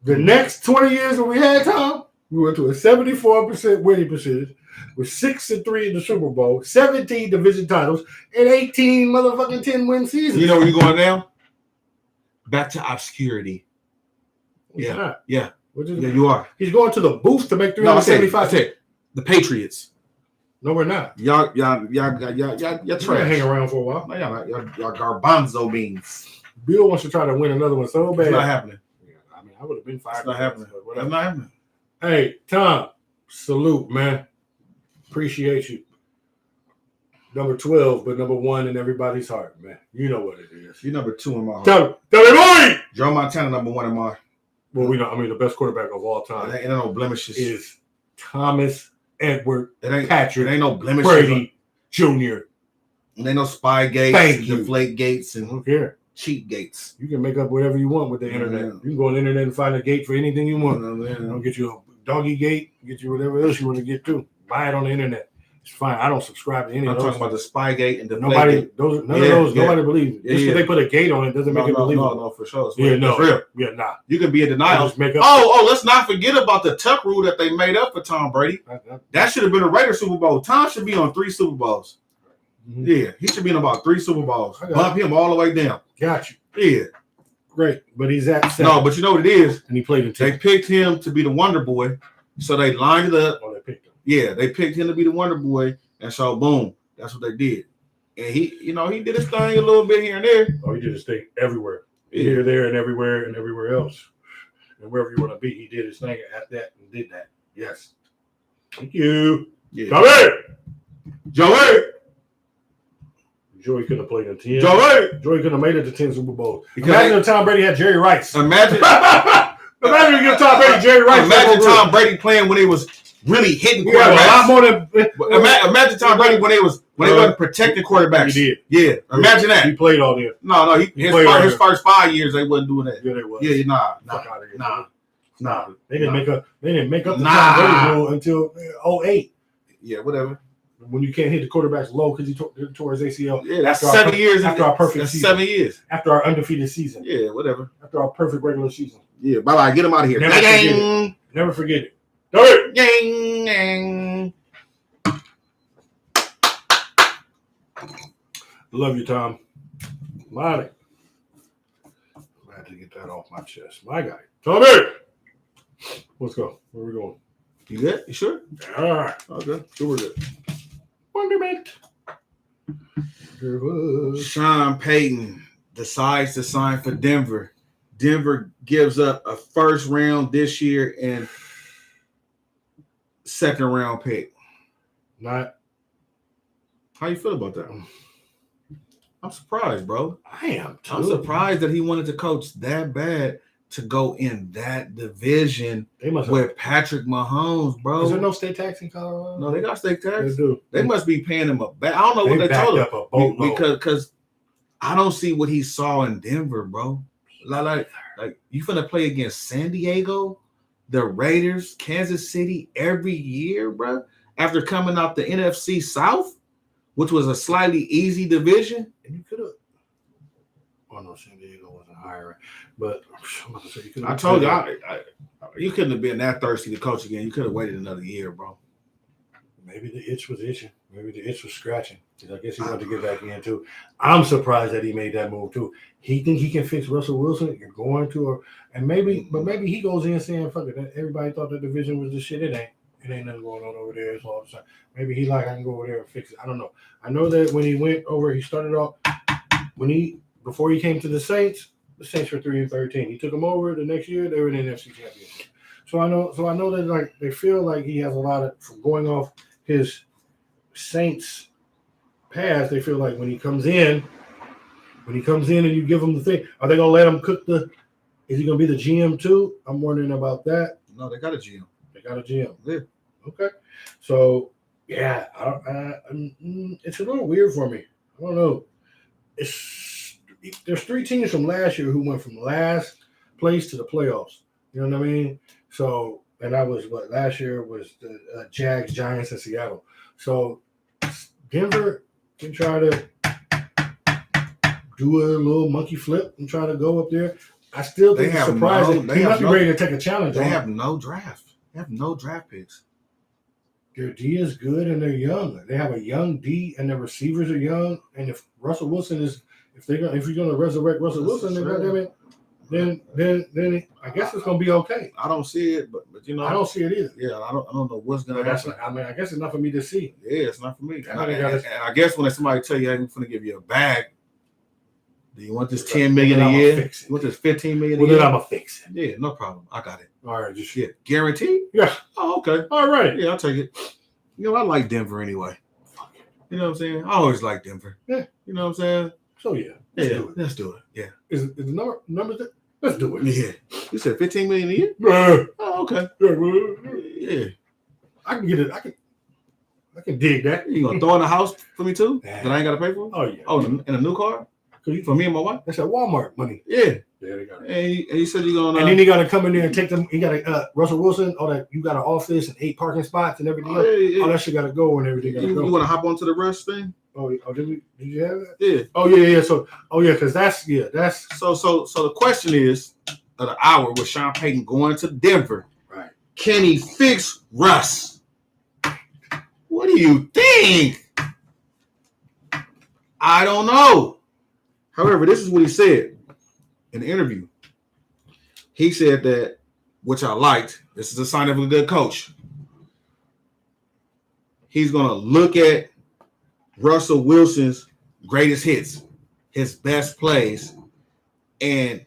The next 20 years that we had, Tom, we went to a 74% winning percentage with 6-3 in the Super Bowl, 17 division titles, and 18 motherfucking 10-win seasons. You know where you're going now? Back to obscurity. Yeah. Yeah, you are. He's going to the booth to make 375. The Patriots. No, we're not. Y'all trash. Hang around for a while. No, y'all garbanzo beans. Bill wants to try to win another one so bad. It's not happening. Yeah, I mean, I would have been fired. It's not happening. It's not happening. Hey, Tom, salute, man. Appreciate you. Number 12, but number 1 in everybody's heart, man. You know what it is. You're number 2 in my heart. Tell me, boy! Joe Montana, number 1 in my heart. Well, the best quarterback of all time. Ain't no blemishes. Is Thomas Edward Patrick. It ain't no blemishes. Brady Jr. It ain't no spy gates, deflate gates, and who care? Cheat gates. You can make up whatever you want with the internet. You can go on the internet and find a gate for anything you want. I'll get you a doggy gate, get you whatever else you want to get to. Buy it on the internet. It's fine. I don't subscribe to any of those. I'm talking about the spy gate and the nobody. None of those. Nobody believes it. Just because they put a gate on it doesn't make it believable. No, for sure. It's real. Yeah, nah. You can be in denial. Let's not forget about the tuck rule that they made up for Tom Brady. That should have been a Raiders Super Bowl. Tom should be on 3 Super Bowls. Mm-hmm. Yeah, he should be in about 3 Super Bowls. Bump him all the way down. Got you. Yeah. great, but he's at 7. No, but you know what it is? And he played in 10. They picked him to be the Wonder Boy, so they lined it up. Oh, they picked him. Yeah, they picked him to be the Wonder Boy, and so boom, that's what they did. And he did his thing a little bit here and there. Oh, he did his thing everywhere. Yeah. Here, there, and everywhere else. And wherever you want to be, he did his thing at that and did that. Yes. Thank you. Yeah. Joey. Joey could have played in 10. Joey could have made it to 10 Super Bowls. Because Imagine if Tom Brady had Jerry Rice. Imagine if you give Tom Brady Jerry Rice. Imagine Tom Brady playing when he was really hitting a lot quarterbacks. more than Imagine Tom Brady when they wasn't protecting quarterbacks. He did. Yeah. Imagine that. He played all there. No, his first 5 years they wasn't doing that. Yeah, they was. Yeah, nah. They didn't make up the Tom Brady rule until 2008. Yeah, whatever. When you can't hit the quarterbacks low because he tore his ACL. Yeah, that's 7 years after our perfect season. 7 years. After our undefeated season. Yeah, whatever. After our perfect regular season. Yeah, bye-bye. Get him out of here. Never forget it. Do it. Gang. Love you, Tom. Money. Glad to get that off my chest. My guy. Tommy! Let's go. Where we going? You good? You sure? All right. Okay. Sure we're good. Wonderment. Sean Payton decides to sign for Denver. Denver gives up a first round this year and second round pick. Not. How you feel about that? I'm surprised, bro. I am too. I'm surprised that he wanted to coach that bad to go in that division with Patrick Mahomes, bro. Is there no state tax in Colorado? No, they got state tax. They do. They must be paying him a back. I don't know what they told him because I don't see what he saw in Denver, bro. Like you finna play against San Diego, the Raiders, Kansas City every year, bro. After coming out the NFC South, which was a slightly easy division, and you could have. Oh no, San Diego wasn't hiring, but I'm about to say you could. I told you, you couldn't have been that thirsty to coach again. You could have waited another year, bro. Maybe the itch was itching. Maybe the itch was scratching. I guess he wanted to get back in too. I'm surprised that he made that move too. He think he can fix Russell Wilson. You're going to, but maybe he goes in saying, "Fuck it." Everybody thought the division was the shit. It ain't. It ain't nothing going on over there. It's all the time. Maybe he I can go over there and fix it. I don't know. I know that when he went over, he started off before he came to the Saints were 3-13. He took them over the next year. They were in the NFC Championship. So I know that they feel like he has a lot of from going off his Saints past. They feel like when he comes in and you give him the thing, are they gonna let him cook is he gonna be the GM too? I'm wondering about that. No, they got a GM. They got a GM. Yeah. Okay. So yeah, it's a little weird for me. I don't know. There's 3 teams from last year who went from last place to the playoffs. You know what I mean? So, and that was last year was the Jags, Giants, and Seattle. So Denver can try to do a little monkey flip and try to go up there. I still think it's surprising. He must be ready to take a challenge. They have no draft. They have no draft picks. Their D is good and they're young. They have a young D and their receivers are young. And if Russell Wilson if you're gonna resurrect Russell Wilson, then I guess it's gonna be okay. I don't see it, but I don't see it either. Yeah, I don't know what's gonna happen. I guess it's not for me to see. Yeah, it's not for me. And I guess when somebody tell you I'm gonna give you a bag, do you want this $10 million a year? You want this $15 million a year? Then I'm gonna fix it. Yeah, no problem. I got it. All right, just guaranteed? Yeah. Oh, okay. All right. Yeah, I'll take it. I like Denver anyway. You know what I'm saying? I always like Denver. Yeah. You know what I'm saying? So yeah. Let's do it. Yeah. Is the numbers there? Let's do it. Yeah. You said $15 million a year? Oh, okay. Yeah. I can get it. I can dig that. You gonna throw in a house for me too? Nah. That I ain't gotta pay for? Oh yeah. Oh, in a new car? For me and my wife? That's at Walmart money. Yeah. Yeah, they got it. And you said you're gonna. And then you gotta come in there and take them. You gotta Russell Wilson. All that you got an office and 8 parking spots and everything. Yeah. All that shit gotta go and everything. Gotta go. You want to hop onto the Rush thing? Oh, did you have that? Yeah. Oh yeah. So because that's. So the question is of the hour with Sean Payton going to Denver. Right. Can he fix Russ? What do you think? I don't know. However, this is what he said. in the interview. He said that, which I liked, this is a sign of a good coach. He's going to look at Russell Wilson's greatest hits, his best plays, and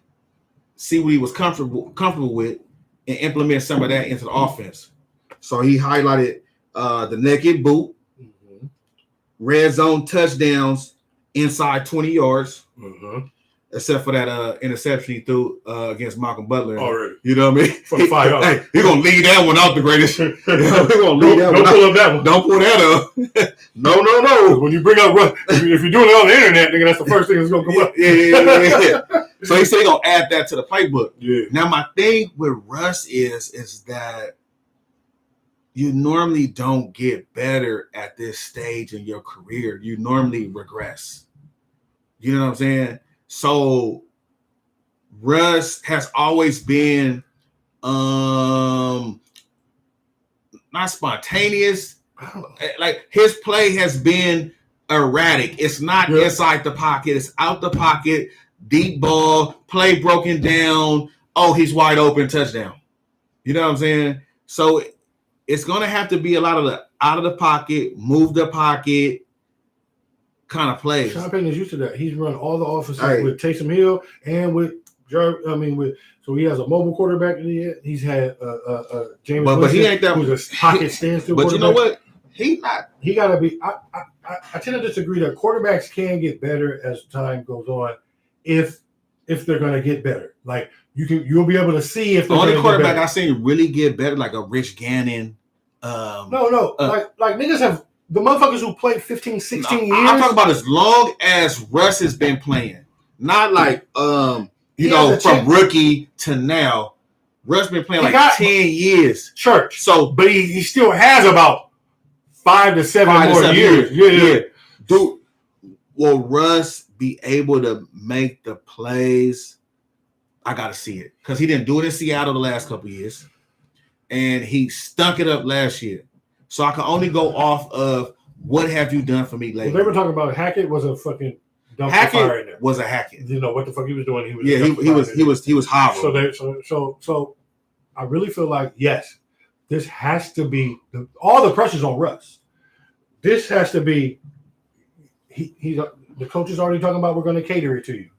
see what he was comfortable with and implement some of that into the offense. So he highlighted the naked boot, red zone touchdowns inside 20 yards, except for that interception he threw against Malcolm Butler. Already. You know what I mean? For the 5 yards. Hey, he's going to leave that one out the greatest. He's going to leave that one Don't pull up that one. Don't pull that up. No. When you bring up Russ, if you're doing it on the internet, nigga, that's the first thing that's going to come up. Yeah. So he said he's going to add that to the playbook. Yeah. Now, my thing with Russ is that you normally don't get better at this stage in your career. You normally regress. You know what I'm saying? So Russ has always been not spontaneous. Like his play has been erratic. It's not inside the pocket. It's out the pocket. Deep ball, play broken down. Oh, he's wide open, touchdown. You know what I'm saying? So it's going to have to be a lot of the out of the pocket, move the pocket kind of plays. Sean Payton is used to that. He's run all the offenses with Taysom Hill and with so he has a mobile quarterback. He's had James Winston, but he ain't that who's a pocket standstill. But you know what? He got to be. I tend to disagree that quarterbacks can get better as time goes on, if they're going to get better. Like you'll be able to see if the only quarterback I seen really get better, like a Rich Gannon. Like niggas have the motherfuckers who played 15, 16 years. I'm talking about as long as Russ has been playing, not like from rookie to now. Russ been playing 10 years. Church. So, but he still has about 5 to 7 more years. Yeah. Dude, will Russ be able to make the plays? I gotta see it because he didn't do it in Seattle the last couple of years, and he stunk it up last year. So I can only go off of what have you done for me lately. Well, they were talking about Hackett was a fucking dumpster fire in there. Was a Hackett. You know what the fuck he was doing? He was horrible. So I really feel like yes, this has to be all the pressure's on Russ. This has to be. The coach is already talking about we're going to cater it to you.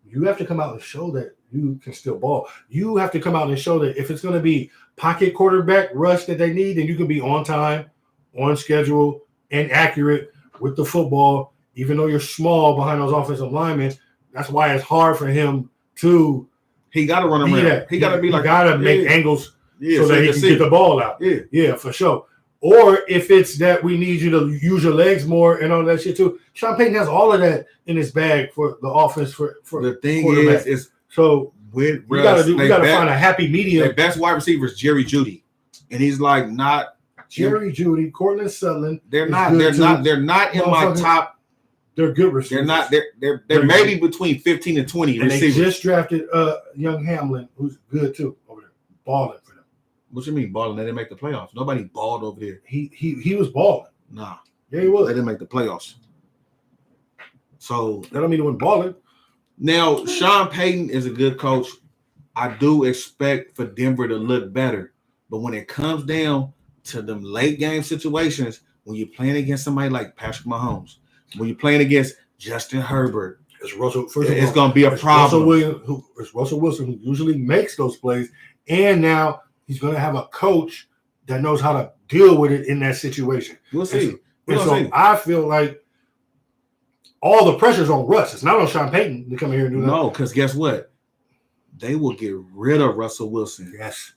You have to come out and show that you can still ball. You have to come out and show that if it's going to be pocket quarterback rush that they need, then you can be on time, on schedule, and accurate with the football. Even though you're small behind those offensive linemen, that's why it's hard for him to. He got to run around. He got to be like. Got to make angles so that he can get the ball out. Yeah, for sure. Or if it's that we need you to use your legs more and all that shit too. Sean Payton has all of that in his bag for the offense for the thing is so with we gotta find a happy medium. Their best wide receiver is Jerry Jeudy, and he's like not Jerry Jeudy, Cortland Sutherland. They're not in my top. They're good receivers. They're not. They're maybe between 15 and 20 and receivers. They just drafted young Hamlin, who's good too over there, balling for them. What you mean balling? They didn't make the playoffs. Nobody balled over there. He was balling. Nah. Yeah, he was. They didn't make the playoffs. So that don't mean he wasn't balling. Now, Sean Payton is a good coach. I do expect for Denver to look better. But when it comes down to them late game situations, when you're playing against somebody like Patrick Mahomes, when you're playing against Justin Herbert, it's going to be a problem. It's Russell Wilson who usually makes those plays. And now he's going to have a coach that knows how to deal with it in that situation. We'll see. I feel like all the pressure's on Russ. It's not on Sean Payton to come here and do that. No, because guess what? They will get rid of Russell Wilson. Yes.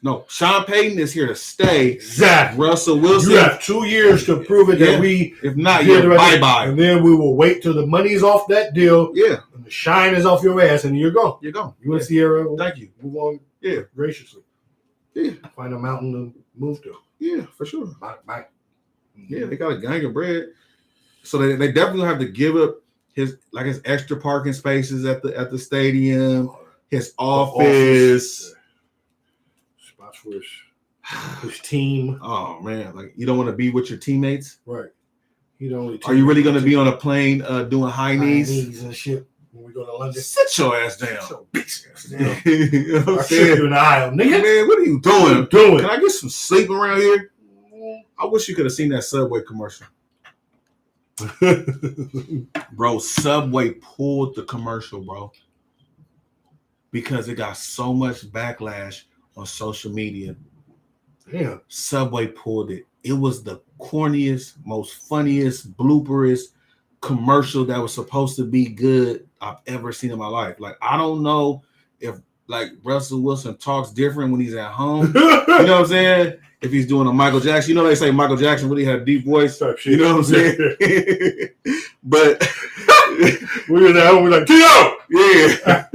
No, Sean Payton is here to stay. Exactly. Russell Wilson. You have 2 years to prove it that we. If not, you're bye-bye. And then we will wait till the money's off that deal. Yeah. And the shine is off your ass, and you're gone. You're gone. You want to see Sierra? Thank you. Move on. Yeah. Graciously. Yeah. Find a mountain to move to. Yeah, for sure. Bye. Yeah, they got a gang of bread. So they definitely have to give up his extra parking spaces at the stadium, his office. Spots for his team. Oh man, like you don't want to be with your teammates, right? Are you really going to be on a plane doing high knees and shit? when we go to London. Sit your ass down. Sit your bitch ass down. You know what I'm I'll saying? trip you in the aisle, nigga. Man, what are you doing? What are you doing? Can I get some sleep around here? I wish you could have seen that Subway commercial. Bro, Subway pulled the commercial, bro. Because it got so much backlash on social media. Damn. Subway pulled it. It was the corniest, most funniest, blooperest commercial that was supposed to be good I've ever seen in my life. Like, I don't know if like Russell Wilson talks different when he's at home. You know what I'm saying? If he's doing a Michael Jackson, you know they say Michael Jackson really had a deep voice. You know what I'm saying? But we were at home, we're like, T.O. Yeah.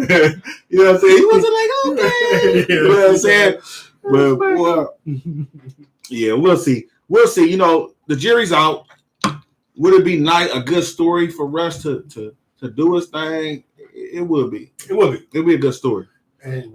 You know what I'm saying? He wasn't like, okay. You know what I'm saying? But well, yeah, we'll see. We'll see. You know, the jury's out. Would it be a good story for Russ to do his thing? It would be. It would be. It'd be a good story. And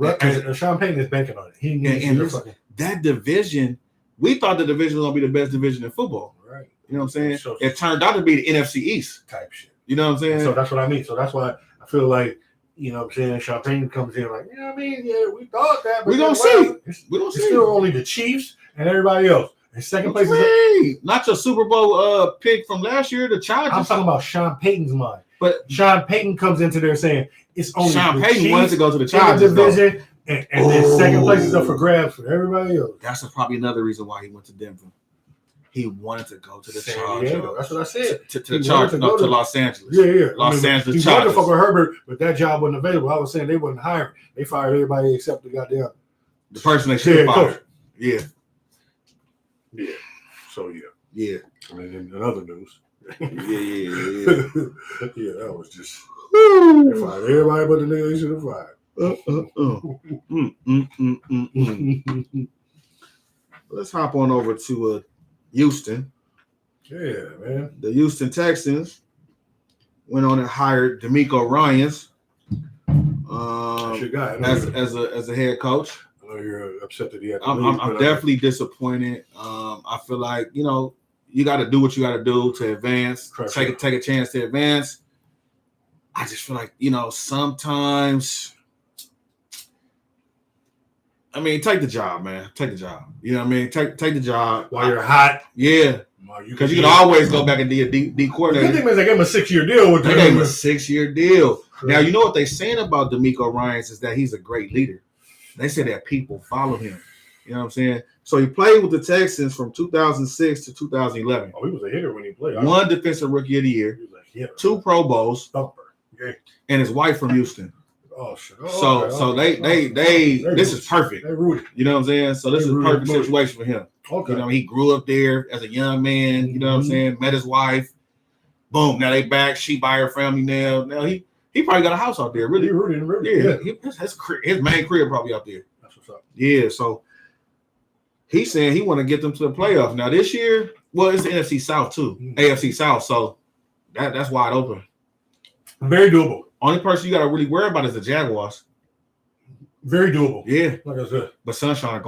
Sean Payton is banking on it. He needs that division. We thought the division was gonna be the best division in football. Right. You know what I'm saying? So, it turned out to be the NFC East type shit. You know what I'm saying? So that's what I mean. So that's why I feel like, you know what I'm saying, Sean Payton comes in like, you know what I mean? Yeah, we thought that. We're gonna see. We're gonna it's see. still only the Chiefs and everybody else. And second place is not your Super Bowl pick from last year, the Chargers. I'm talking about Sean Payton's mind. But Sean Payton comes into there saying it's only Sean the Payton Chiefs wanted to go to the Chargers division, and then second place is up for grabs for everybody else. That's probably another reason why he went to Denver. He wanted to go to the Chargers. That's what I said. To the Chargers, no, to Los Angeles. Yeah. Los Angeles he wanted Chargers. to fuck with Herbert, but that job wasn't available. I was saying they wasn't hiring. They fired everybody except the goddamn the person they should have fired. Yeah. So yeah. I mean, in other news. Yeah. Yeah, that was just they fired everybody but the nigga they should have fired. Let's hop on over to Houston. Yeah, man. The Houston Texans went on and hired DeMeco Ryans as a head coach. I know you're upset that he had to I'm definitely disappointed. I feel like, you know, you got to do what you got to do to advance. Take a chance to advance. I just feel like, you know, sometimes. I mean, take the job, man. Take the job. You know what I mean? Take the job while you're hot. Yeah, because you can always go back and be a D coordinator. The good thing is they gave him a 6-year deal with them. They gave him a 6-year deal. Now you know what they're saying about DeMeco Ryans is that he's a great leader. They say that people follow him. You know what I'm saying? So he played with the Texans from 2006 to 2011. Oh, he was a hitter when he played. One defensive rookie of the year. He was a hitter. 2 Pro Bowls. Thumper. Yeah. And his wife from Houston. Oh shit! So they this is perfect. They rooted. You know what I'm saying? So this is a perfect situation for him. Okay. You know, he grew up there as a young man. You know what I'm saying? Met his wife. Boom. Now they back. She by her family now. Now he probably got a house out there. Really? He rooted. Yeah. His main crib probably out there. That's what's up. Yeah. So he's saying he want to get them to the playoffs. Now this year, well, it's the NFC South too, AFC South. So that's wide open. Very doable. Only person you got to really worry about is the Jaguars. Very doable. Yeah. Like I said. But Sunshine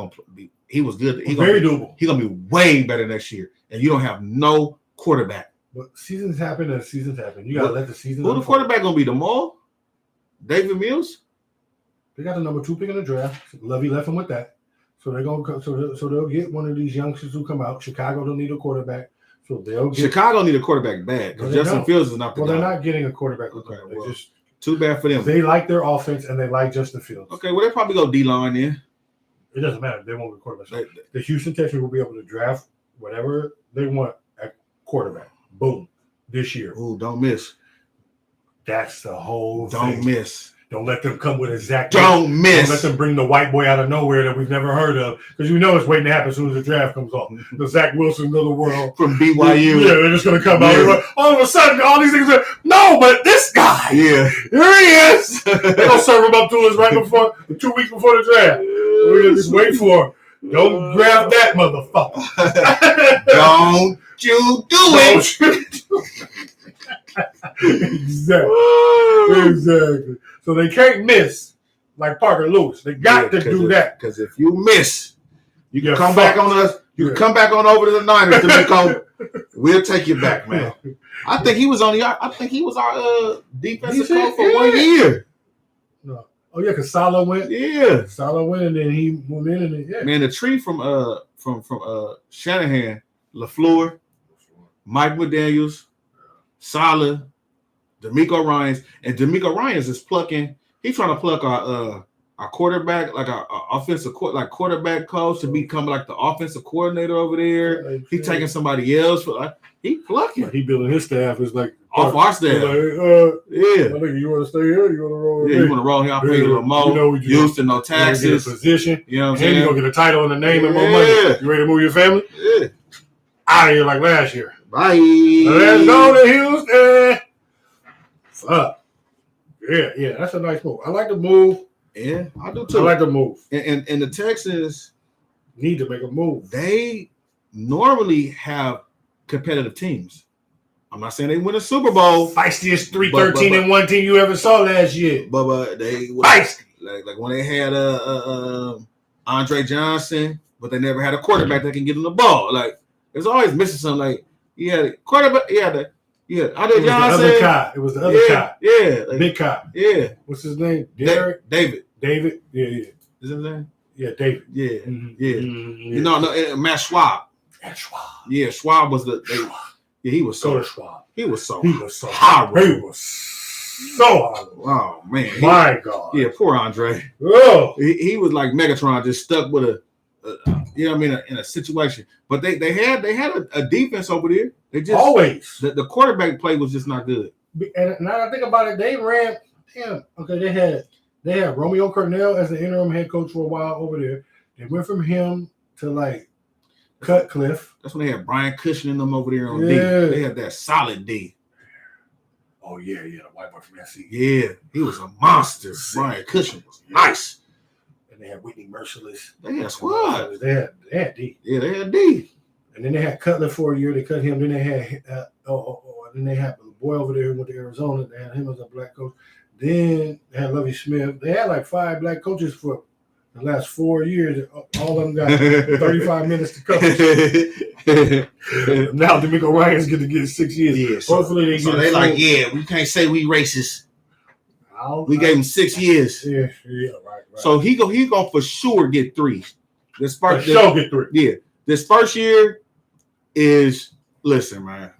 he was good. Very doable. He's going to be way better next year. And you don't have no quarterback. But seasons happen as seasons happen. You got to let the season Who the quarterback going to be? DeMar? David Mills? They got the number 2 pick in the draft. Levy left him with that. So they're going to so they'll get one of these youngsters who come out. Chicago don't need a quarterback. So they'll get Chicago need a quarterback bad because Justin Fields is not the guy. They're not getting a quarterback. Okay, well, just too bad for them. They like their offense and they like Justin Fields. Okay, well they probably go D-line then. It doesn't matter. They won't get a quarterback. So the Houston Texans will be able to draft whatever they want at quarterback. Boom. This year. Ooh, don't miss. That's the whole thing. Don't miss. Don't let them come with a Zach. Don't miss. Don't let them bring the white boy out of nowhere that we've never heard of. Because you know it's waiting to happen as soon as the draft comes off. The Zach Wilson of the world. From BYU. Yeah, they're just going to come out. All of a sudden, all these things are, no, but this guy. Yeah. Here he is. They're going to serve him up to us right before, 2 weeks before the draft. We're going to just wait for him. Don't grab that motherfucker. Don't you do it. Exactly. So they can't miss like Parker Lewis. They got to do that. Because if you miss, you can come back on us. You can come back on over to the Niners to make home. We'll take you back, man. I think he was our defensive coach for 1 year. No. Oh yeah, because Salah went. Yeah, Salah went, and then he went in, and then, yeah. man, the tree from Shanahan, LaFleur, Mike McDaniels, Salah, D'Amico Ryans, and D'Amico Ryans is plucking. He's trying to pluck our quarterback, like our offensive quarterback coach to become like the offensive coordinator over there. He's taking somebody else for he plucking. Like he building his staff is like off our staff. Like, yeah. You want to stay here? You want to roll? Yeah, you want to roll here? I'll pay you a little more. Houston, no taxes. Get a position. You know what I'm and saying? You're gonna get a title and a name and more money. You ready to move your family? Yeah. Out of here like last year. Bye. Let's go to Houston. Fuck. Yeah, that's a nice move. I like the move. Yeah, I do too. I like the move. And the Texans need to make a move. They normally have competitive teams. I'm not saying they win a Super Bowl. Feistiest 3-13-1 team you ever saw last year. But they feisty. Like when they had Andre Johnson, but they never had a quarterback that can get them the ball. Like there's always missing something. Like you had a quarterback, Andre Johnson. It was the other guy. Yeah, like, big guy. Yeah. What's his name? David. Yeah. Is his name? Yeah, David. Yeah. Mm-hmm. Yeah. Mm-hmm. You know, Matt Schwab. Yeah, Schwab was he was so Schwab. He was so horrible. He was so horrible. Oh man. My God. Yeah, poor Andre. Oh. He was like Megatron, just stuck with a you know what I mean, in a situation. But they had a defense over there. They just always the quarterback play was just not good. And now I think about it, they ran. Damn. Okay, they had Romeo Cornell as the interim head coach for a while over there. They went from him to like Cutcliffe. That's when they had Brian Cushing in them over there on D. They had that solid D. Oh yeah, the white boy from SC. Yeah, he was a monster. Brian Cushing was nice. And they had Whitney Merciless. They had squad. They had D. Yeah, they had D. And then they had Cutler for a year. They cut him. Then they had then they had the boy over there who went to Arizona. They had him as a black coach. Then they had Lovie Smith. They had like 5 black coaches for the last 4 years. All of them got 35 minutes to coach. Now D'Amico Ryans get to get 6 years. Yeah, hopefully they get. They like, we can't say we racist. We gave him 6 years. Yeah, right. So he go for sure get 3. Get 3. Yeah, this first year is listen, man.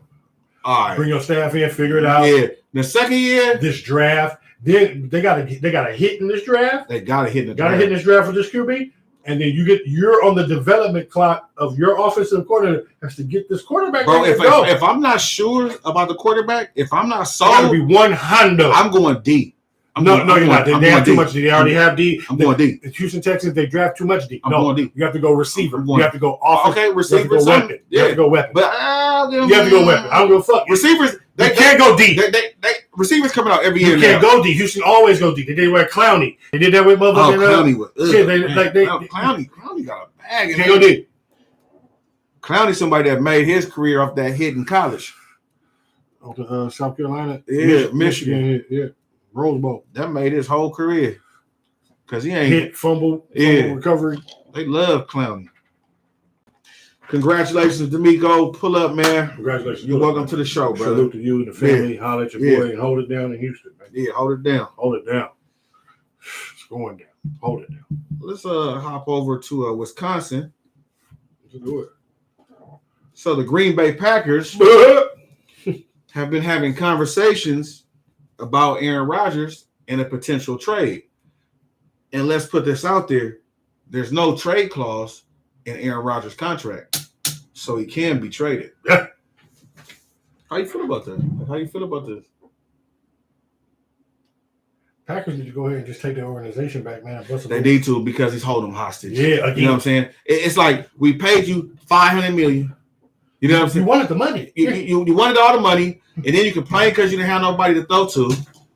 All right, bring your staff in, figure it out. Yeah, the second year, this draft. Then they got a hit in this draft. They got a hit in the draft. Got a hit in this draft for this QB, and then you're on the development clock of your offensive coordinator has to get this quarterback. Bro, if I'm not sure about the quarterback, if I'm not sold, gotta be 100. I'm going D. You're not. They have too much D. They already have D. I'm going D. The Houston Texans, they draft too much D. I'm going D. You have to go receiver. You have to go offense. Okay, receiver. You have to go weapon. You have to go weapon. But you have to go weapon. I don't give a fuck. Receivers, they can't go D. They receivers coming out every year. You can't go D. Houston always go D. They did with Clowney. They did that with motherfucking. Clowney got a bag. Can't go D. Clowney, somebody that made his career off that hit in college. Off to South Carolina. Yeah, Michigan. Yeah. Rose Bowl. That made his whole career. Because he ain't hit, fumble recovery. They love Clowney. Congratulations, D'Amico. Pull up, man. Congratulations. You're welcome to the show, brother. Salute to you and the family. Yeah. Holler at your boy and hold it down in Houston, man. Yeah, hold it down. Hold it down. It's going down. Hold it down. Let's hop over to Wisconsin. Let's do it. So the Green Bay Packers have been having conversations about Aaron Rodgers and a potential trade. And let's put this out there. There's no trade clause in Aaron Rodgers' contract. So he can be traded. Yeah. How you feel about that? How you feel about this? Packers need to go ahead and just take their organization back, man. They need to because he's holding them hostage. Yeah, again. You know what I'm saying? It's like we paid you $500 million. You know what I'm saying? You wanted the money. You wanted all the money, and then you complain because you didn't have nobody to throw to.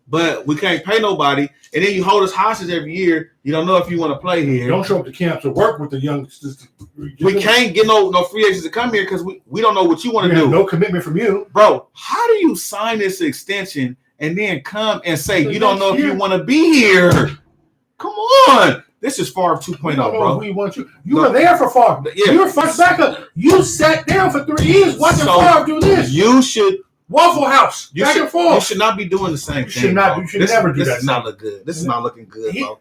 But we can't pay nobody, and then you hold us hostage every year. You don't know if you want to play here. Don't show up to camp to work with the youngsters. We can't get no free agents to come here because we don't know what you want to do. No commitment from you, bro. How do you sign this extension and then come and say you don't know if you want to be here? Come on. This is Favre 2.0, bro. We want you. You were there for Favre. Yeah. You were first backup. You sat down for 3 years watching Favre do this. You should Waffle House, back and You forth. should not be doing the same thing. Should not. Bro. You should never do this that. This is not look good. This is not looking good, bro.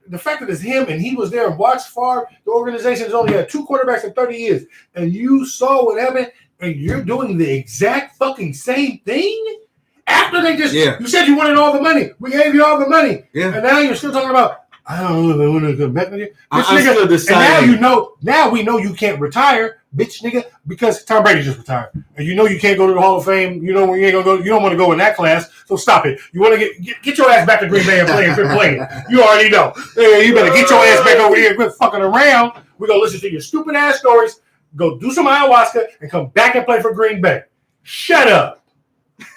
The fact that it's him and he was there and watched Favre, the organization has only had 2 quarterbacks in 30 years, and you saw what happened, and you're doing the exact fucking same thing after they just. Yeah. You said you wanted all the money. We gave you all the money. Yeah. And now you're still talking about. I don't know if I want to come back with you. I'm still deciding. And now we know you can't retire, bitch nigga, because Tom Brady just retired. And you know you can't go to the Hall of Fame. You know when you ain't gonna go, you don't want to go in that class, so stop it. You want to get your ass back to Green Bay and quit playing. You already know. You better get your ass back over here and quit fucking around. We're gonna listen to your stupid ass stories, go do some ayahuasca, and come back and play for Green Bay. Shut up.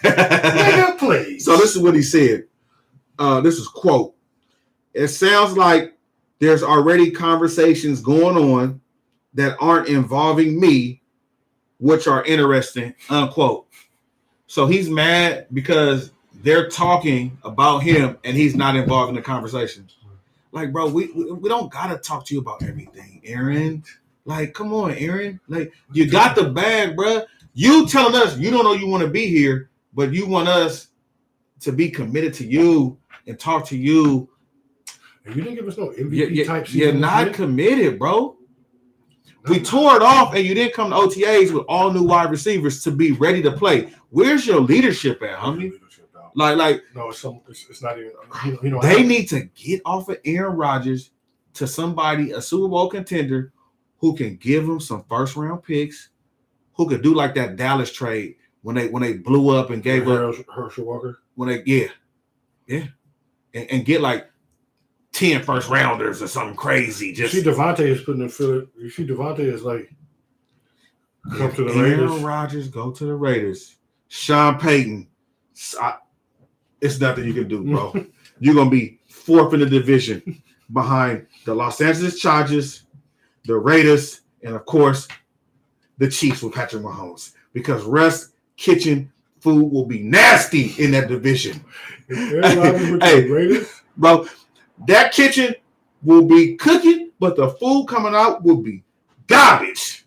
Nigga, please. So this is what he said. This is quote. It sounds like there's already conversations going on that aren't involving me, which are interesting, unquote. So he's mad because they're talking about him and he's not involved in the conversation. Like, bro, we don't gotta talk to you about everything, Aaron. Like, come on, Aaron. Like, you got the bag, bro. You telling us you don't know you want to be here, but you want us to be committed to you and talk to you. You didn't give us no MVP type season. You're not committed, bro. We tore it off, and you didn't come to OTAs with all new wide receivers to be ready to play. Where's your leadership at, homie? Like, no, it's not even. They need to get off of Aaron Rodgers to somebody, a Super Bowl contender, who can give them some first round picks, who could do like that Dallas trade when they blew up and gave up Herschel Walker. When they and get like 10 first rounders or something crazy. Just you see Devontae is putting in Philip. You see Devontae is like come to the Raiders. Aaron Rodgers go to the Raiders. Sean Payton, it's nothing you can do, bro. You're gonna be 4th in the division behind the Los Angeles Chargers, the Raiders, and of course the Chiefs with Patrick Mahomes. Because Russ Kitchen food will be nasty in that division. Hey, Raiders, bro. That kitchen will be cooking, but the food coming out will be garbage.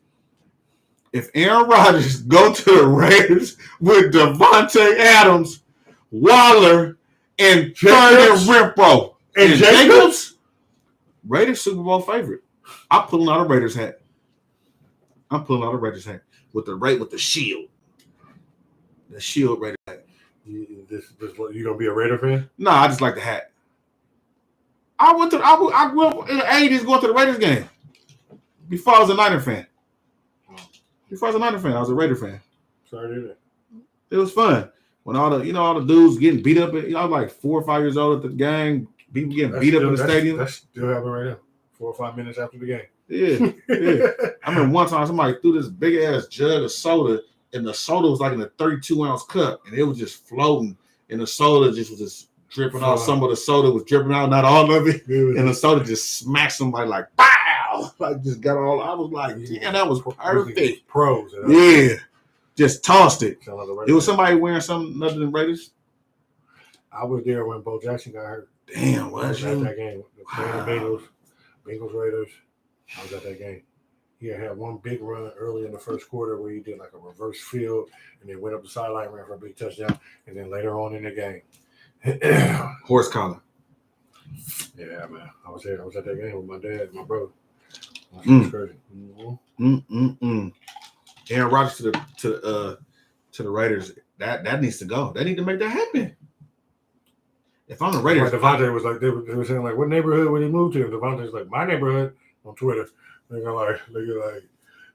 If Aaron Rodgers go to the Raiders with Devontae Adams, Waller, and Vernon Renfro and Jacobs, Raiders Super Bowl favorite. I'm pulling out a Raiders hat. With the shield. The shield Raiders hat. You gonna be a Raider fan? Nah, I just like the hat. I grew up in the 80s going to the Raiders game. Before I was a Niner fan. I was a Raider fan. Sorry to hear that. It was fun. When all the dudes getting beat up, I was like 4 or 5 years old at the game. People getting beat up in the stadium. That's still happening right now. 4 or 5 minutes after the game. Yeah. I remember one time somebody threw this big ass jug of soda, and the soda was like in a 32-ounce cup, and it was just floating, and the soda just was just dripping out. Some of the soda was dripping out, not all of it. And the soda just smacked somebody like, pow! Like, just got all, I was like, yeah, that was perfect. Pros. Yeah. Just tossed it. It was somebody wearing something other than Raiders? I was there when Bo Jackson got hurt. Damn, was you? At that game. Bengals, Raiders. I was at that game. He had one big run early in the first quarter where he did like a reverse field, and then went up the sideline, ran for a big touchdown, and then later on in the game, horse collar. Yeah, man. I was there. I was at that game with my dad and my brother. That's crazy. Aaron Rodgers to the Raiders. That needs to go. They need to make that happen. If I'm the Raiders, Devontae was like they were saying like, what neighborhood would he move to? Devontae's like, my neighborhood on Twitter. They're like,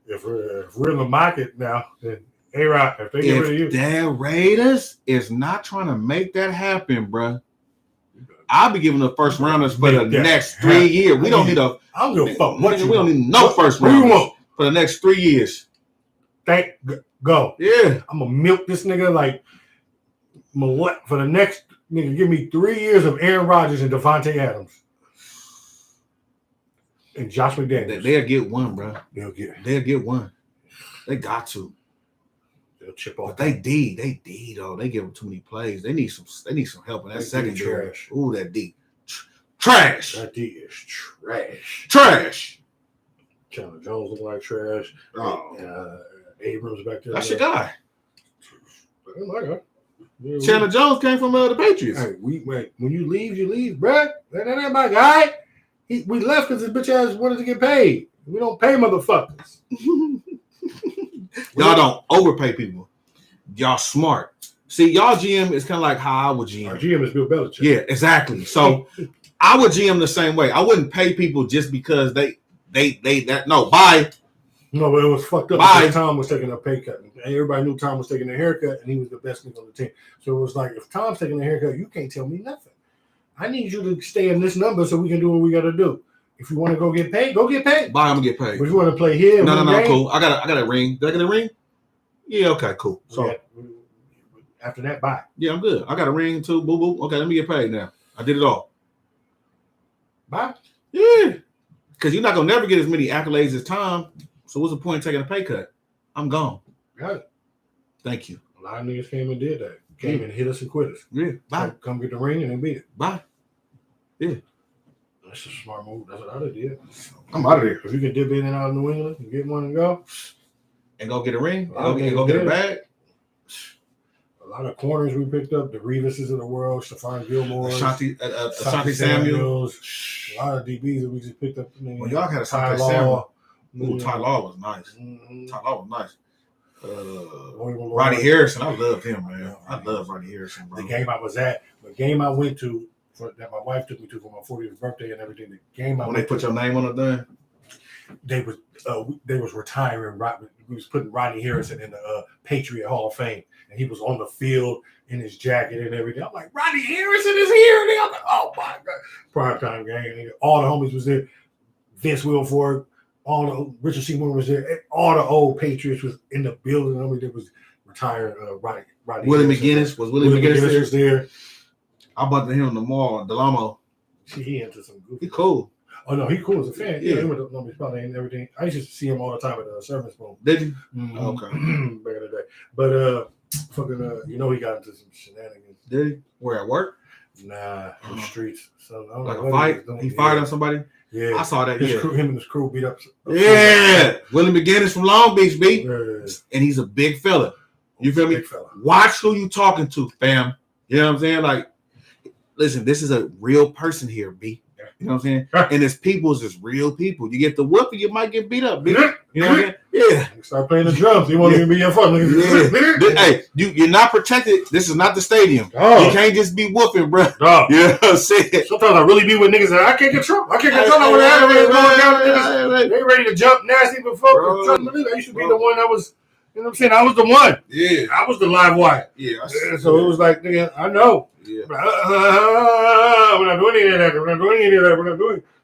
if we're in the market now, then A-Rod, if they get rid of you. If that Raiders is not trying to make that happen, bro, I'll be giving the first rounders for the next 3 years. We don't need a. I don't give a fuck. We don't need no first rounders for the next 3 years. Go. Yeah. I'm gonna milk this nigga like for the next nigga. Give me 3 years of Aaron Rodgers and Devontae Adams and Josh McDaniels. They'll get one, bro. They'll get one. They got to. They'll chip off. But they D though. They give them too many plays. They need some help in that secondary. Ooh, that D. Trash. That D is trash. Trash. Chandler Jones look like trash. Oh. Abrams back there. That's your guy. Chandler Jones came from the Patriots. Hey, when you leave, bruh. That my guy. We left because his bitch ass wanted to get paid. We don't pay motherfuckers. Y'all don't overpay people. Y'all smart. See, y'all GM is kind of like how I would GM. Our GM is Bill Belichick. Yeah, exactly. So I would GM the same way. I wouldn't pay people just because bye. No, but it was fucked up Bye. because Tom was taking a pay cut. And everybody knew Tom was taking a haircut, and he was the best nigga on the team. So it was like, if Tom's taking a haircut, you can't tell me nothing. I need you to stay in this number so we can do what we got to do. If you want to go get paid, go get paid. Bye, I'm gonna get paid. But if you want to play here, No, cool. I got a ring. Did I get a ring? Yeah, okay, cool. So after that, bye. Yeah, I'm good. I got a ring too. Boo boo. Okay, let me get paid now. I did it all. Bye. Yeah, because you're not gonna never get as many accolades as Tom. So what's the point of taking a pay cut? I'm gone. Got it. Thank you. A lot of niggas came and did that. Came and hit us and quit us. Yeah. Bye. Come get the ring and then beat it. Bye. Yeah. That's a smart move. That's what I did. I'm out of there. If you can dip in and out of New England and get one and go. And go get a ring. And go get a bag. A lot of corners we picked up. The Reeveses of the world. Stephon Gilmore. Ashanti Samuels. A lot of DBs that we just picked up. Well, y'all had Ashanti Samuels. Ooh, Ty Law was nice. Mm-hmm. Ty Law was nice. Rodney Harrison, I loved him, man. I love Rodney Harrison, bro. The game I was at, the game I went to, that my wife took me to for my 40th birthday and everything. The game when they put your name on the thing, they was retiring. We was putting Rodney Harrison in the Patriot Hall of Fame, and he was on the field in his jacket and everything. I'm like, Rodney Harrison is here, and I'm like, oh my god, primetime game. All the homies was there. Vince Wilfork. All the Richard Seymour was there. All the old Patriots was in the building. I mean, there was retired Rodney. Willie McGinnis was McGinnis was there. I bumped into him in the mall, Delamo. He into some goofy. He cool. Oh no, he cool as a fan. Yeah, he went to Lumber's Spot and everything. I used to see him all the time at the service room. Did you? Mm-hmm. Okay. Back in the day, but he got into some shenanigans. Did he? Where at work? Nah, in the streets. So I don't like know a fight. He fired on somebody. Yeah, I saw that. Him and his crew beat up. Yeah, Willie McGinnis from Long Beach, B. Yeah. And he's a big fella. You feel me? Big fella. Watch who you talking to, fam. You know what I'm saying? Like, listen, this is a real person here, B. You know what I'm saying? And his people's is real people. You get the whooping, you might get beat up, B. You know what I'm saying? Yeah. Start playing the drums. He won't even be your fun. Yeah. Hey, you're not protected. This is not the stadium. Oh. You can't just be whooping, bro. Oh. You know what I'm saying? Sometimes I really be with niggas that I can't control. I can't control over that. They ready to jump nasty before. I used to be the one that was, you know what I'm saying? I was the one. Yeah. I was the live wire. Yeah. So it was like, nigga, I know. Yeah. We're not doing any of that. We're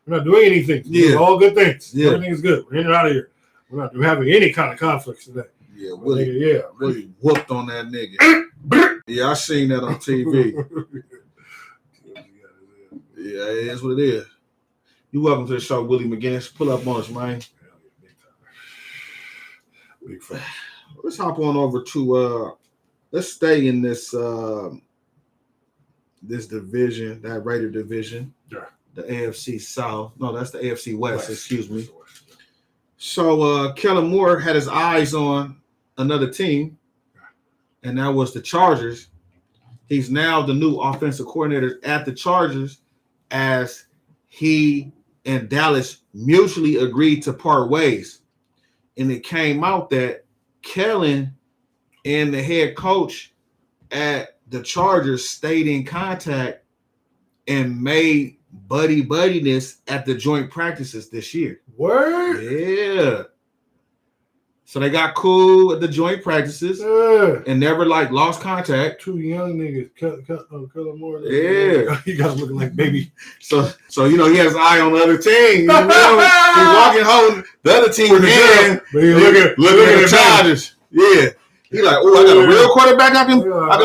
not doing anything. Yeah. All good things. Yeah. Everything is good. We're in and out of here. We're not having any kind of conflicts today. Yeah, Willie whooped on that nigga. Yeah, I seen that on TV. Yeah, it is what it is. You welcome to the show, Willie McGinnis. Pull up on us, man. Big fan. Let's hop on over to let's stay in this this division, that Raider division. Yeah. The AFC South. No, that's the AFC West, excuse me. So Kellen Moore had his eyes on another team, and that was the Chargers. He's now the new offensive coordinator at the Chargers, as he and Dallas mutually agreed to part ways. And it came out that Kellen and the head coach at the Chargers stayed in contact and made buddiness at the joint practices this year. Word? Yeah. So they got cool at the joint practices and never lost contact. Two young niggas, Kellen Moore. Yeah. You guys looking like baby. So he has his eye on the other team. You know? He's walking holding the other team's hand. Looking at the Chargers. Yeah. He's like, oh, I got a real quarterback I can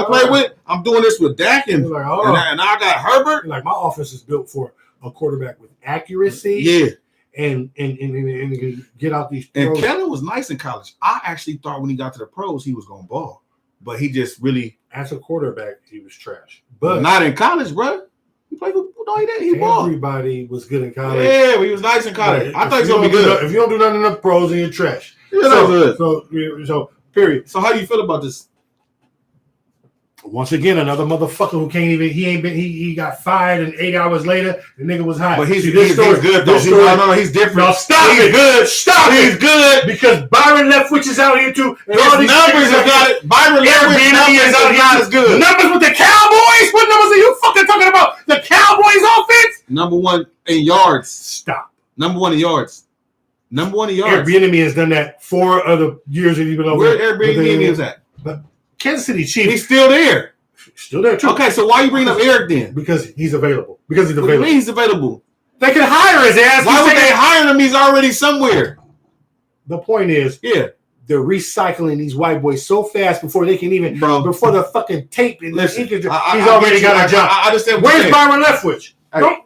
play with. I'm doing this with Dak and I got Herbert. Like, my offense is built for a quarterback with accuracy. Yeah. And get out these throws. And Kellen was nice in college. I actually thought when he got to the pros he was gonna ball, but he just really, as a quarterback, he was trash. But not in college, bro. He played with he balled. Everybody was good in college. Yeah, he was nice in college. I thought he was gonna be good. If you don't do nothing in the pros, then you're trash. Yeah, so period. So how do you feel about this? Once again, another motherfucker who can't even. He got fired, and 8 hours later, the nigga was hired. But he's good though. No, he's different. No, stop he's it. Good. Stop it. He's good Because Byron Leftwich is out here too. And his all these numbers are not. Byron Leftwich numbers is out are here not too. as good. Numbers with the Cowboys. What numbers are you fucking talking about? The Cowboys offense. Number 1 in yards. Stop. Number 1 in yards. Number 1 in yards. Airbnb has done that 4 other years that he's been over. Where Airbnb is at? Kansas City Chiefs. He's still there. Still there too. Okay, so why you bringing up Eric then? Because he's available. Because he's What do you available. mean he's available? They can hire his ass. Why would they hire him? He's already somewhere. The point is, Yeah. they're recycling these white boys so fast before they can even, before the fucking tape. Listen, he's I already got a job. I understand. Where's Byron Leftwich?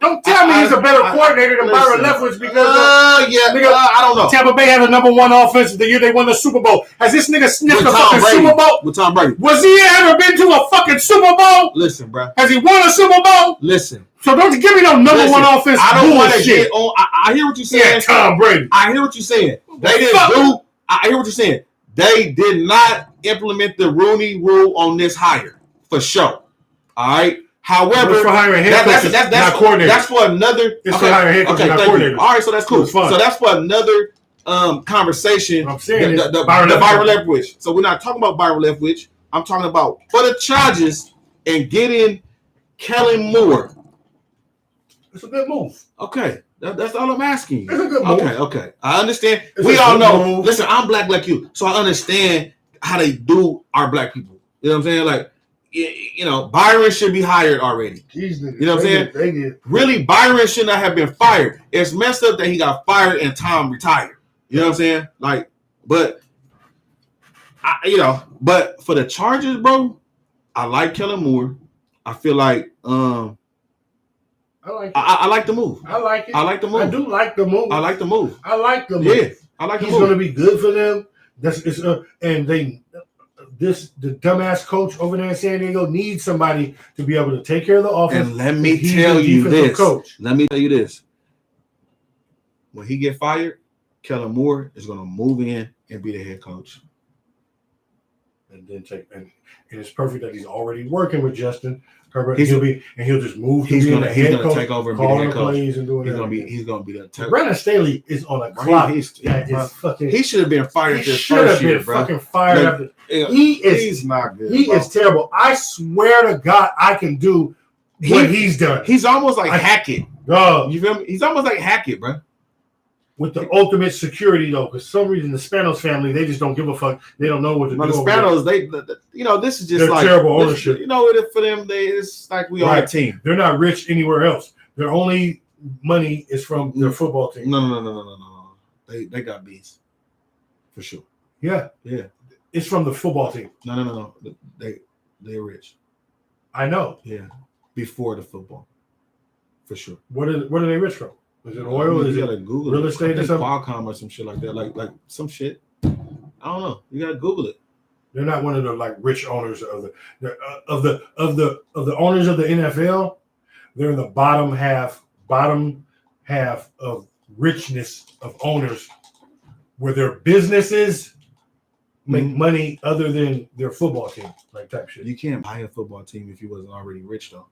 Don't tell me he's a better coordinator than Byron Leftwich because I don't know. Tampa Bay had the number 1 offense the year they won the Super Bowl. Has this nigga sniffed the fucking Super Bowl? With Tom Brady. Was he ever been to a fucking Super Bowl? Listen, bro. Has he won a Super Bowl? Listen. So don't give me no number 1 offense. I don't want to bullshit. get on. I hear what you're saying. Yeah, Tom Brady. I hear what you're saying. They didn't do. I hear what you're saying. They did not implement the Rooney Rule on this hire for sure. All right. However, for hiring head coaches, not coordinators. That's for another. It's for hiring head coaches, not coordinators. All right, so that's cool. So that's for another conversation. I'm saying the Byron Leftwich. So we're not talking about Byron Leftwich. I'm talking about for the Chargers and getting Kellen Moore. It's a good move. Okay. That's all I'm asking you. It's a good move. Okay. I understand. We all know. Move. Listen, I'm black like you, so I understand how they do our black people. You know what I'm saying? Like, you know, Byron should be hired already. Jeez, nigga, you know what I'm saying? Really, Byron should not have been fired. It's messed up that he got fired and Tom retired. You know what I'm saying? Like, but but for the Chargers, bro, I like Kellen Moore. I feel like I like it. I like the move. I like it. I like the move. I do like the move. I like the move. I like the move. Yeah, I like the move. He's going to be good for them. The dumbass coach over there in San Diego needs somebody to be able to take care of the offense. And let me tell you this. Let me tell you this. When he get fired, Kellen Moore is going to move in and be the head coach. And then and it's perfect that he's already working with Justin Herbert. He'll just move. He's going to take over and be the head coach. He's going to be the Brandon Staley is on a clock. He should have been fired. He should have been fucking fired after. He's not good. He is terrible. I swear to God, I can do what he's done. He's almost like Hackett. You feel me? He's almost like Hackett, bro. With the ultimate security, though, because some reason the Spanos family, they just don't give a fuck. They don't know what to do. The Spanos, this is just they're like terrible ownership. For them, it's like we are a team. They're not rich anywhere else. Their only money is from their football team. No. They got bees, for sure. Yeah. It's from the football team. No. They're rich. I know. Yeah, before the football, for sure. What are they rich from? Is it oil? Is it Google real estate or something? Qualcomm or some shit like that. Like some shit. I don't know. You gotta Google it. They're not one of the like rich owners of the owners of the NFL. They're in the bottom half of richness of owners, where their businesses make money other than their football team, like type shit. You can't buy a football team if you wasn't already rich, though.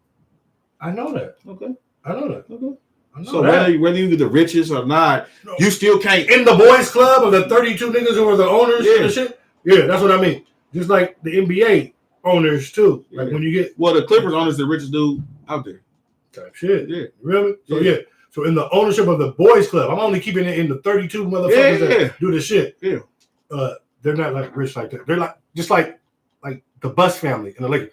I know that. Okay. I know that. Okay. So whether you get the richest or not, you still can't. In the boys' club of the 32 niggas who are the owners and shit. Yeah, that's what I mean. Just like the NBA owners too. Like when you get the Clippers owner's the richest dude out there. Type shit. Yeah. Really? So So in the ownership of the boys' club, I'm only keeping it in the 32 motherfuckers that do the shit. Yeah. They're not like rich like that. They're like just like the Bus family and the Lakers.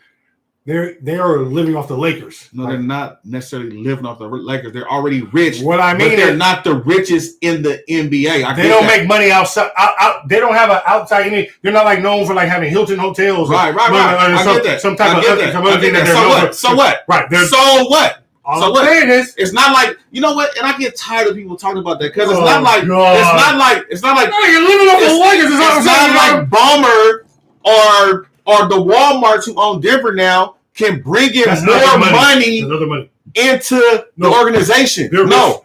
They are living off the Lakers. No, they're not necessarily living off the Lakers. They're already rich. What I mean, but they're not the richest in the NBA. They don't make money outside. They don't have an outside. They're not like known for like having Hilton hotels. Right. I get that. Some type of other thing that they're known for. So what? Right. So what? All I'm saying is, it's not like, you know what, and I get tired of people talking about that because it's not like no, you're living off the Lakers. It's not like Ballmer or the Walmarts who own Denver now can bring in more money into the organization.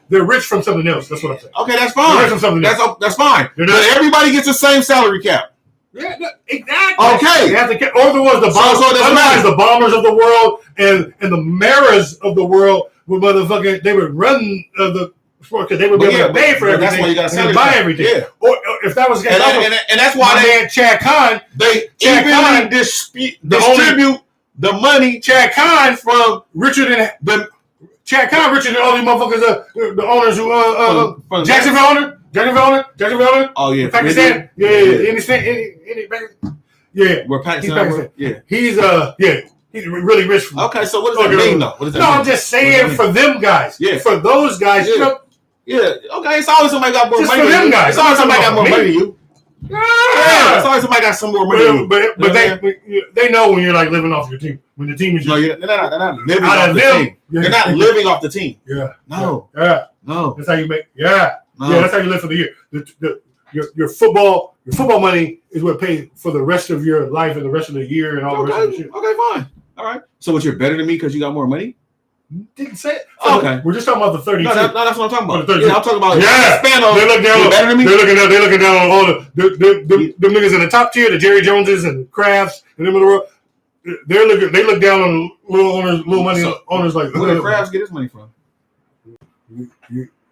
They're rich from something else. That's what I'm saying. Okay, that's fine. They're rich from something else. That's fine. But everybody gets the same salary cap. Yeah, exactly. Okay. They have to, or the ones the bombers, So it doesn't otherwise matter. the bombers of the world and the maras of the world would motherfucking they would run the sport because they would be able to pay for everything. That's why you got to buy everything. Yeah. Or if that was the case, And that's why my man Chad Khan, Chad Khan distribute the money. Chad Khan from Richard and the Chad Khan, Richard and all these motherfuckers, the owners who from Jacksonville owner. Oh yeah, Pakistan. Yeah, where Pakistan. He's really rich. Okay, so what does that mean though? What does that mean? I'm just saying for them guys. Yeah, for those guys. Yeah. You know, Okay, it's always somebody got more just money for them than you. guys. It's always somebody got more money than you. Yeah, it's always somebody got some more money than you. But they know when you're like living off your team. When the team is they're not living off the team. They're not living off the team. Yeah. No. No. That's how you make. Yeah. No. Yeah. That's how you live for the year. Your football money is what pays for the rest of your life and the rest of the year and all the rest of the shit. Okay, fine. All right. So, what, you're better than me because you got more money? Didn't say it. Okay. We're just talking about the 32. No, that's what I'm talking about. Yeah, I'm talking about. Spano. They look down. Better than me. They're looking down on all the niggas in the top tier, the Jerry Joneses and Crafts and them in the world. They look down on little money owners like. Where did Crafts get his money from?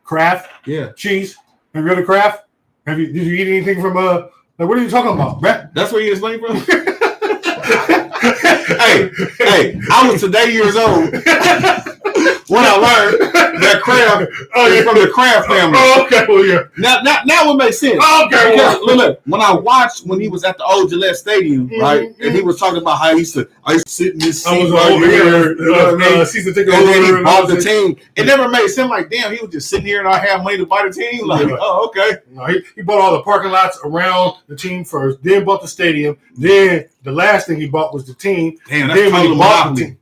Kraft. Yeah. Cheese. Have you heard of Kraft? Did you eat anything from like what are you talking about, Brett? That's where you get his money from. hey, I was today years old when I learned that Kraft is from the Kraft family. Oh, okay, well, yeah. Now it makes sense. Okay, because, look, when I watched when he was at the old Gillette Stadium, right, and he was talking about how I used to sit in this seat right here, season ticket holder, and then he bought the team. It never made sense. Like, damn, he was just sitting here and I have money to buy the team. Like, oh, okay. No, he bought all the parking lots around the team first, then bought the stadium, then the last thing he bought was the team. Damn, that's total monopoly.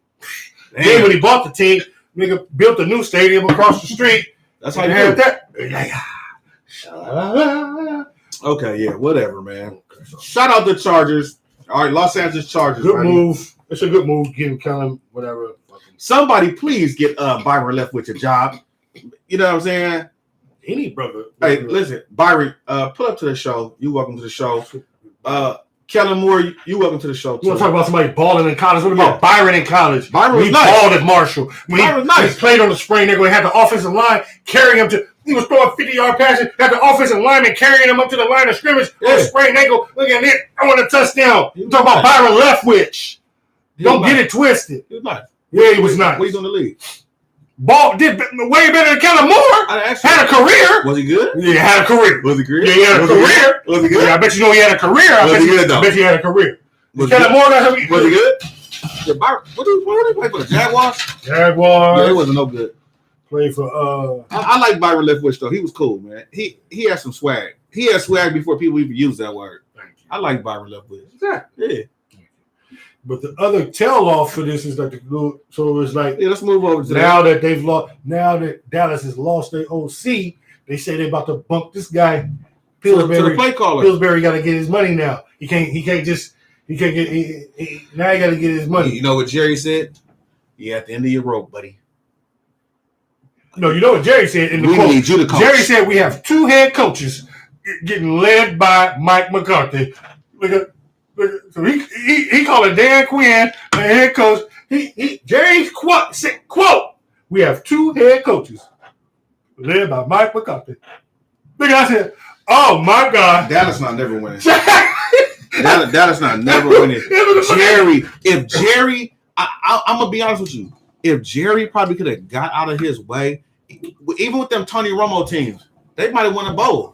Then when he bought the team, nigga built a new stadium across the street. That's how you had that. Okay, yeah, whatever, man. Shout out the Chargers. All right, Los Angeles Chargers. Good move. It's a good move. Getting Kellen, whatever. Somebody please get Byron Leftwich a job. You know what I'm saying? Any brother. Hey, listen, Byron, pull up to the show. You welcome to the show. Kellen Moore, you welcome to the show. You want to talk about somebody balling in college? What about Byron in college? Byron was nice. Balled at Marshall. When Byron was nice. He played on the spring. They're going to have the offensive line carrying him to. He was throwing 50-yard passes. Had the offensive lineman carrying him up to the line of scrimmage on the sprained ankle. Look at it. Throwing a touchdown. You talking about Byron Leftwich? Don't get it twisted. He was nice. Yeah, he was nice. What are you doing in the league? Ball did way better than Kellen Moore. Had a career. Was he good? Yeah, had a career. Was he good? Yeah, he had a career. Was he good? Yeah, I bet you know he had a career. Was he good though? I bet he had a career. Kellen Moore was he good? Yeah, what did he play for? The Jaguars? Jaguars. Yeah, he wasn't no good. Played for I like Byron Leftwich though. He was cool, man. He had some swag. He had swag before people even used that word. I like Byron Leftwich. Yeah. But the other tell-off for this is like so it's like let's move over to now that they've lost. Now that Dallas has lost their OC, they say they're about to bump this guy. Pillsbury, to the play caller. Pillsbury got to get his money now. He can't get. Now he got to get his money. You know what Jerry said? You're at the end of your rope, buddy. No, you know what Jerry said in the quote. Need you to coach. Jerry said we have two head coaches getting led by Mike McCarthy. So he called Dan Quinn the head coach. Jerry's quote, we have two head coaches led by Mike McCarthy. Look, I said, oh my God. Dallas not never winning. Dallas not never winning. If Jerry, I'm going to be honest with you. If Jerry probably could have got out of his way, even with them Tony Romo teams, they might have won a bowl.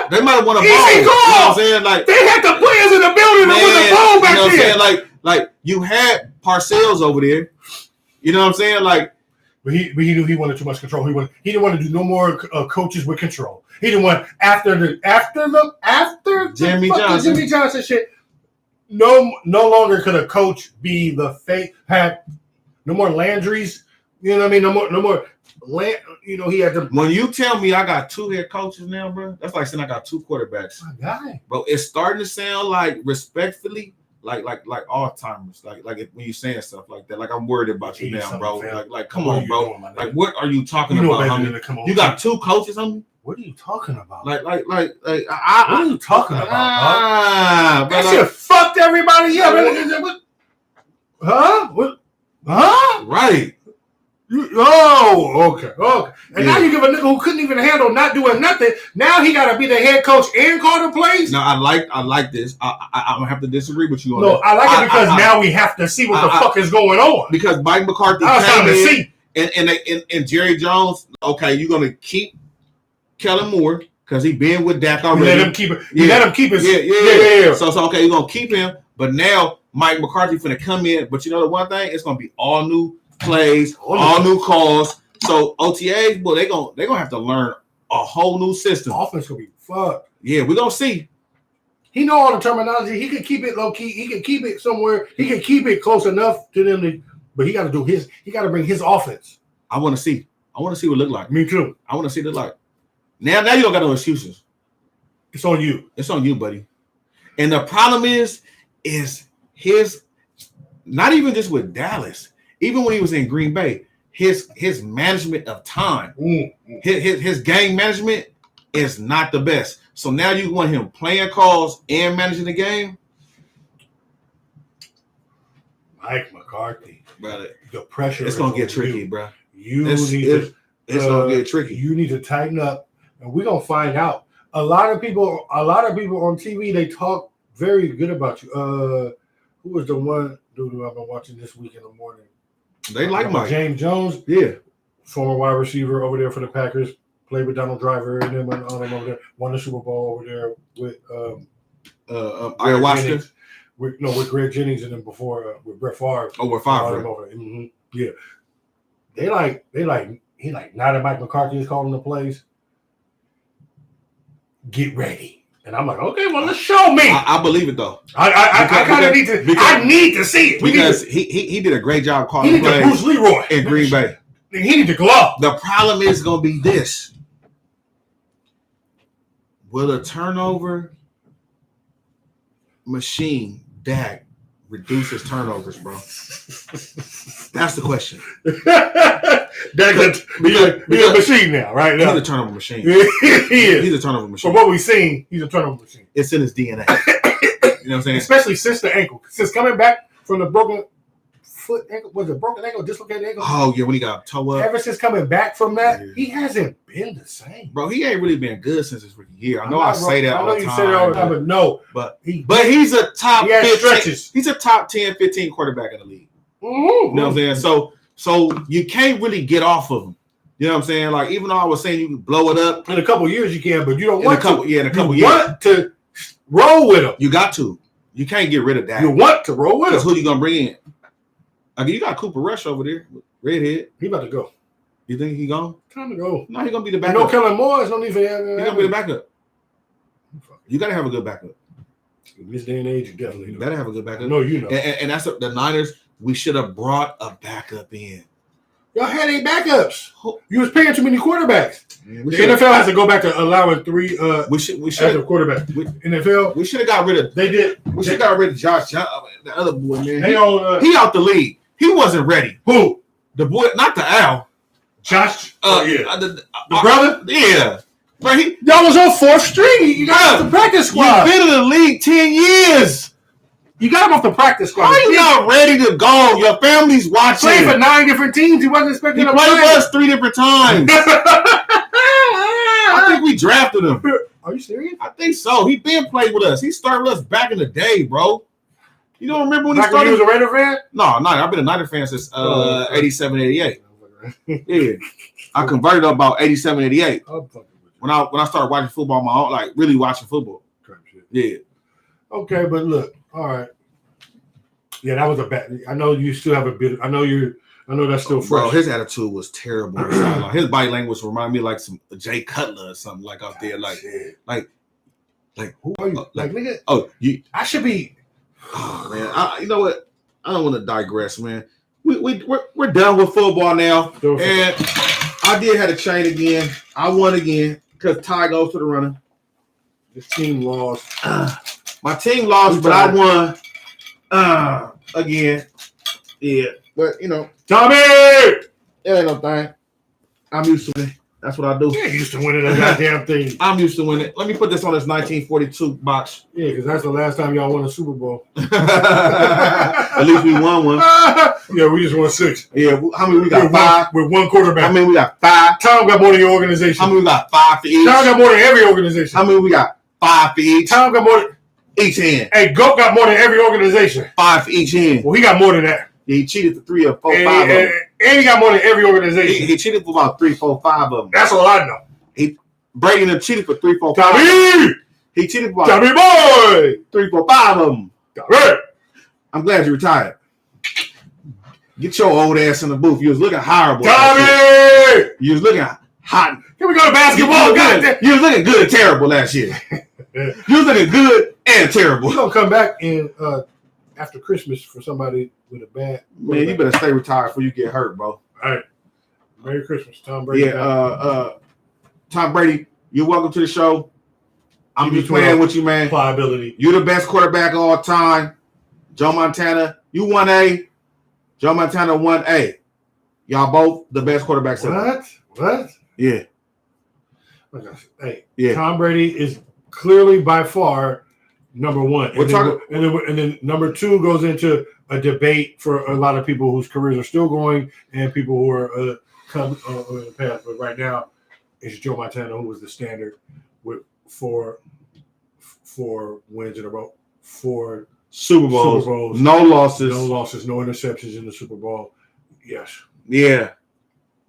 They might have won a bowl. You know what I'm saying? Like, they had the players in the building to win the bowl back then. You know what I'm saying? Like you had Parcells over there. You know what I'm saying? Like, but he knew he wanted too much control. He didn't want to do no more coaches with control. He didn't want after Jimmy Johnson shit. No longer could a coach be the face. Have no more Landry's. You know what I mean? No more. He had to. When you tell me I got two head coaches now, bro, that's like saying I got two quarterbacks. My guy. Bro, it's starting to sound like respectfully, like Alzheimer's, like when you saying stuff like that. Like I'm worried about you now, bro. Like come on, bro. Like what are you talking about, homie? You got two coaches, homie. What are you talking about? What are you talking about, dog? That shit fucked everybody up. Huh? What? Huh? Right. Okay. And now you give a nigga who couldn't even handle not doing nothing. Now he got to be the head coach and call the plays. No, I like this. I'm gonna have to disagree with you on No, that. I like it because now we have to see what the fuck is going on. Because Mike McCarthy came in and Jerry Jones. Okay, you're gonna keep Kellen Moore because he been with Dak already. Let him keep it. Let him keep it. Yeah. So okay, you're gonna keep him, but now Mike McCarthy finna come in. But you know the one thing, it's gonna be all new plays, all new calls. So OTAs, boy, they're gonna have to learn a whole new system. Offense gonna be fucked. Yeah, we're gonna see. He know all the terminology. He can keep it low key. He can keep it somewhere. He can keep it close enough to them. But he got to do his. He got to bring his offense. I want to see. I want to see what it look like. Me too. I want to see what it look like. Now you don't got no excuses. It's on you. It's on you, buddy. And the problem is his. Not even just with Dallas. Even when he was in Green Bay, his management of time, his game management is not the best. So now you want him playing calls and managing the game. Mike McCarthy, brother, the pressure. It's gonna get tricky, bro. It's gonna get tricky. You need to tighten up, and we're gonna find out. A lot of people on TV, they talk very good about you. Who was the one dude who I've been watching this week in the morning? They like Mike. James Jones, former wide receiver over there for the Packers, played with Donald Driver and then went on over there, won the Super Bowl over there with ayahuasca. With Greg Jennings and then before with Brett Favre. Oh, with Favre. Mm-hmm. Yeah, he like now that Mike McCarthy is calling the plays, get ready. And I'm like, okay, well, let's show me. I believe it though. I kind of need to. I need to see it because he did a great job calling the plays. Bruce Leroy in Green Bay. He need to glove. The problem is going to be this: will a turnover machine Dak reduce his turnovers, bro? That's the question. Dak's a machine now, right? He's a turnover machine. He is. He's a turnover machine. From what we've seen, he's a turnover machine. It's in his DNA. You know what I'm saying? Especially since the ankle. Since coming back from the broken foot ankle, was it broken ankle, dislocated ankle? Oh, yeah, when he got toe up. Ever since coming back from that, he hasn't been the same. Bro, he ain't really been good since his rookie year. I know I say that all the time. I know you say that all the time, but no. But he's a top 15. He's a top 10, 15 quarterback in the league. Mm-hmm. You know what I'm saying? So you can't really get off of him. You know what I'm saying? Like, even though I was saying you can blow it up. In a couple of years you can, but you don't want to. Yeah, in a couple years. You want to roll with him. You got to. You can't get rid of that. You want to roll with him. Who you going to bring in? I mean, you got Cooper Rush over there, redhead. He about to go. You think he gone? Time to go. No, he's going to be the backup. No Kellen Moore. No need for that. He's going to be the backup. You got to have a good backup. In this day and age, you definitely better have a good backup. No, you know. And that's the Niners. We should have brought a backup in. Y'all had 8 backups. You was paying too many quarterbacks. The NFL has to go back to allowing 3 we should as a quarterback. NFL, we should have got rid of. They did. We should have got rid of Josh Johnson, the other boy, man. He out the league. He wasn't ready. Who? The boy, not the Al. Josh. The brother. Yeah. Bro, y'all was on 4th string. You got off the practice squad. You've been in the league 10 years. You got him off the practice squad. How are you not ready to go? Your family's watching. Played for 9 different teams. He wasn't expecting to play. He played for us 3 different times. I think we drafted him. Are you serious? I think so. He been played with us. He started with us back in the day, bro. You don't remember when he started? When he was a Raider fan? No. I've been a Niner fan since 87, 88. Yeah. I converted up about 87, 88. When I started watching football on my own, like really watching football. Yeah. Okay, but look. All right. Yeah, that was a bad. I know you still have a bit. I know that's still fresh. Bro, his attitude was terrible. His body language reminded me of like some Jay Cutler or something like out there. Like who are you? Like nigga. Oh, you. I should be. Oh man, you know what? I don't want to digress, man. We're done with football now, and I did have a chain again. I won again because Ty goes to the runner. This team lost. My team lost, but I won again. Yeah, but you know, Tommy, it ain't no thing. I'm used to it. That's what I do. You used to winning a goddamn thing. I'm used to winning. Let me put this on this 1942 box. Yeah, because that's the last time y'all won a Super Bowl. At least we won one. Yeah, we just won 6. Yeah, how many we got? 5 with one quarterback. How many we got? 5. Tom got more than your organization. How many we got? 5 for each. Tom got more than every organization. How many we got? 5 for each. Tom got more than each hand. Hey, Goat got more than every organization. 5 for each hand. Well, he got more than that. Yeah, he cheated for 3 or 4, 5 of them. And he got more than every organization. He cheated for about 3, 4, 5 of them. That's all I know. Brady done cheated for 3, 4, 5. Tommy! He cheated for Tommy boy! 3, 4, 5 of them. Tommy! I'm glad you retired. Get your old ass in the booth. You was looking horrible. Tommy! You was looking hot. Can we go to basketball? You was looking good and terrible last year. You was looking good and terrible. We're gonna come back in after Christmas for somebody with a bad. Man, you better stay retired before you get hurt, bro. All right. Merry Christmas, Tom Brady. Yeah, Tom Brady, you're welcome to the show. I'm just playing with you, man. Pliability. You're the best quarterback of all time. Joe Montana, you 1A. Joe Montana 1A. Y'all both the best quarterbacks ever. What? Yeah. Hey, yeah. Tom Brady is clearly by far number 1. And then number 2 goes into a debate for a lot of people whose careers are still going and people who are come in the past. But right now, it's Joe Montana who was the standard with 4 wins in a row, 4 Super Bowls. No losses. No interceptions in the Super Bowl. Yes. Yeah.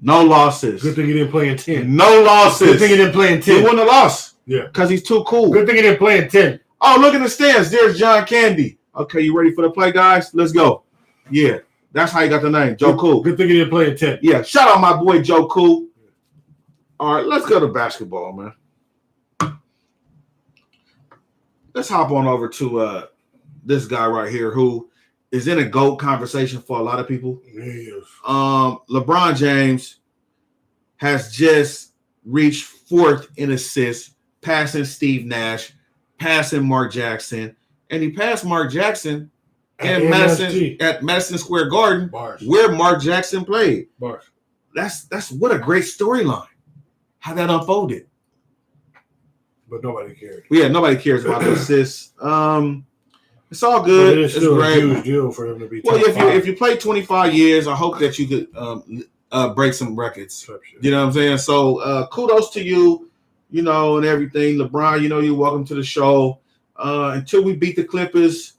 No losses. Good thing he didn't play in 10. No losses. Good thing he didn't play in 10. He wouldn't have lost. Yeah. Because he's too cool. Good thing he didn't play in 10. Oh, look in the stands. There's John Candy. Okay, you ready for the play, guys? Let's go. Yeah. That's how you got the name. Joe Cool. Good thing he didn't play in 10. Yeah. Shout out my boy Joe Cool. All right, let's go to basketball, man. Let's hop on over to this guy right here who is in a GOAT conversation for a lot of people. Yes. LeBron James has just reached 4th in assists, passing Steve Nash, passing Mark Jackson, and he passed Mark Jackson at Madison Square Garden, where Mark Jackson played. That's what a great storyline. How that unfolded. But nobody cared. Yeah, nobody cares about the assists. It's all good. It's still a huge deal for him to be. Well, if you play 25 years, I hope that you could break some records. You know what I'm saying? So kudos to you, and everything. LeBron, you're welcome to the show. Until we beat the Clippers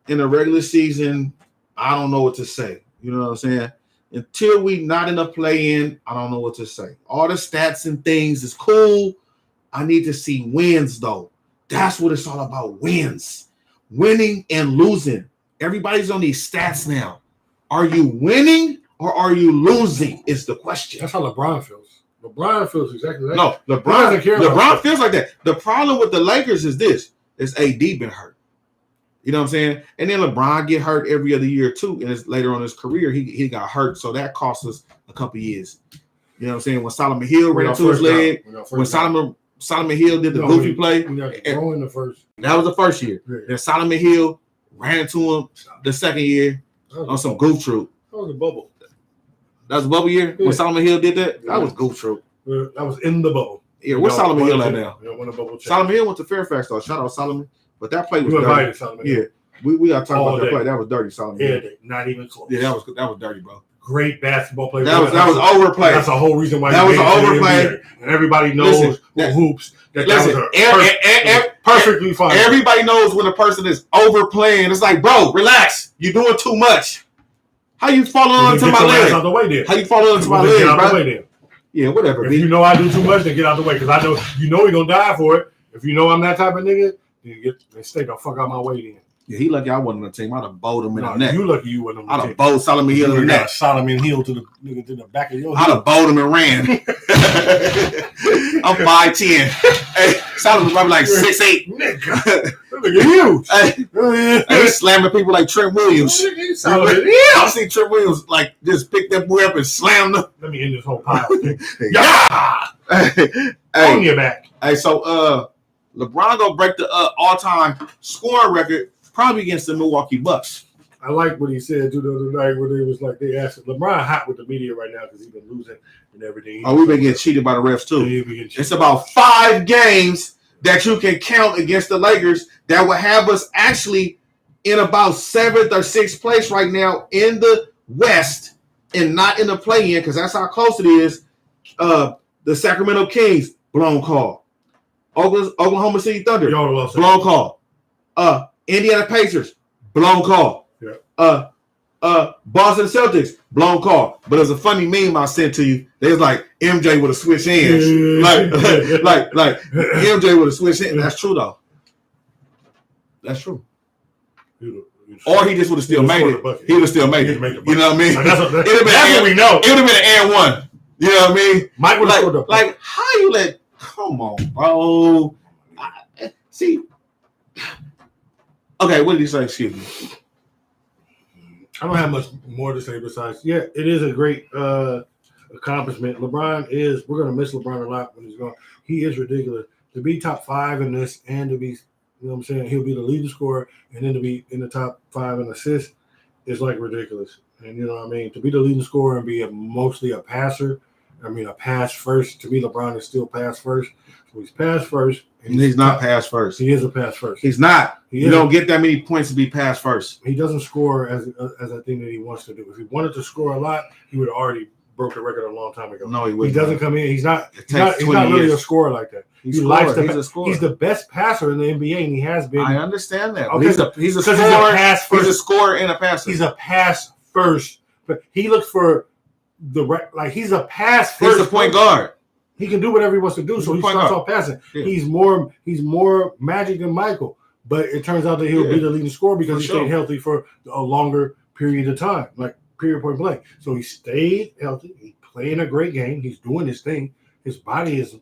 in the regular season, I don't know what to say. You know what I'm saying? Until we not in a play-in, I don't know what to say. All the stats and things is cool. I need to see wins, though. That's what it's all about, wins. Winning and losing. Everybody's on these stats now. Are you winning or are you losing is the question. That's how LeBron feels. LeBron feels exactly like that. No, LeBron feels like that. The problem with the Lakers is this. Is AD been hurt. You know what I'm saying? And then LeBron get hurt every other year, too. And it's later on in his career, he got hurt. So that cost us a couple years. You know what I'm saying? When Solomon Hill ran into his leg, when Solomon Hill did the goofy play. That was the first year. Yeah. Then Solomon Hill ran into him the second year on some goof troop. That was a bubble. That was a bubble year? Yeah. When Solomon Hill did that? That was goof troop. That was in the bubble. Yeah, where's Solomon Hill at now? Solomon Hill went to Fairfax, though. Shout out Solomon. But that play was dirty. Solomon Hill. Yeah, we got to talk about that play. That was dirty, Solomon Hill. Not even close. Yeah, that was dirty, bro. Great basketball play. That was overplay. That's the whole reason why that was an overplay. And everybody knows hoops. That was perfectly fine. Everybody knows when a person is overplaying. It's like, bro, relax. You're doing too much. How you falling onto my leg? Out the way, then. How you falling onto my leg, bro? Out the way, then. Yeah, whatever. If you know I do too much, then get out the way. Because I know we're going to die for it. If you know I'm that type of nigga, then stay the fuck out my way then. Yeah, he lucky I wasn't on the team. I'd have bowed him in the neck. You lucky you wasn't on the team. I'd have bowed Solomon Hill in the neck. Solomon Hill to the back of your head. I'd have bowed him and ran. I'm 5'10". Hey, Solomon probably like 6'8". Nigga, huge. Hey, he's slamming people like Trent Williams. I've seen Trent Williams like just pick that boy up and slam them. Let me end this whole pile. On your back. Hey, so LeBron gonna break the all-time scoring record probably against the Milwaukee Bucks. I like what he said too the other night when they was like they asked him, LeBron hot with the media right now because he's been losing and everything. Oh, we've been getting cheated by the refs too. It's about 5 games that you can count against the Lakers that will have us actually in about 7th or 6th place right now in the West and not in the play-in because that's how close it is. The Sacramento Kings, blown call. Oklahoma City Thunder, blown call. Indiana Pacers, blown call. Yeah. Boston Celtics, blown call. But there's a funny meme I sent to you. They was like MJ would have switched hands. like MJ would have switched hands. That's true though. That's true. Or he just would have still made it. He would have still made it. You know what I mean? That's what we know. It would have been an and one. You know what I mean? Mike would have scored up. Like how you let? Come on, bro. See. Okay, what did he say? Excuse me. I don't have much more to say besides, it is a great accomplishment. LeBron is, we're going to miss LeBron a lot when he's gone. He is ridiculous. To be top 5 in this and to be, you know what I'm saying, he'll be the leading scorer and then to be in the top 5 in assists is like ridiculous. And you know what I mean? To be the leading scorer and be mostly a passer, a pass first, to me, LeBron is still pass first. So he's pass first. And he's not pass first. He is a pass first. He's not. You don't get that many points to be pass first. He doesn't score as I think that he wants to do. If he wanted to score a lot, he would have already broke the record a long time ago. No, he wouldn't. He doesn't come in. He's not really a scorer like that. He's a scorer. He's the best passer in the NBA, and he has been. I understand that. Okay, he's a scorer. He's a scorer and a passer. He's a pass first, but he looks for the right. Like he's a pass first. He's a point guard. He can do whatever he wants to do, so he starts off passing. Yeah. He's more Magic than Michael, but it turns out that he'll be the leading scorer because he stayed healthy for a longer period of time, like period point blank. So he stayed healthy. He's playing a great game. He's doing his thing. His body is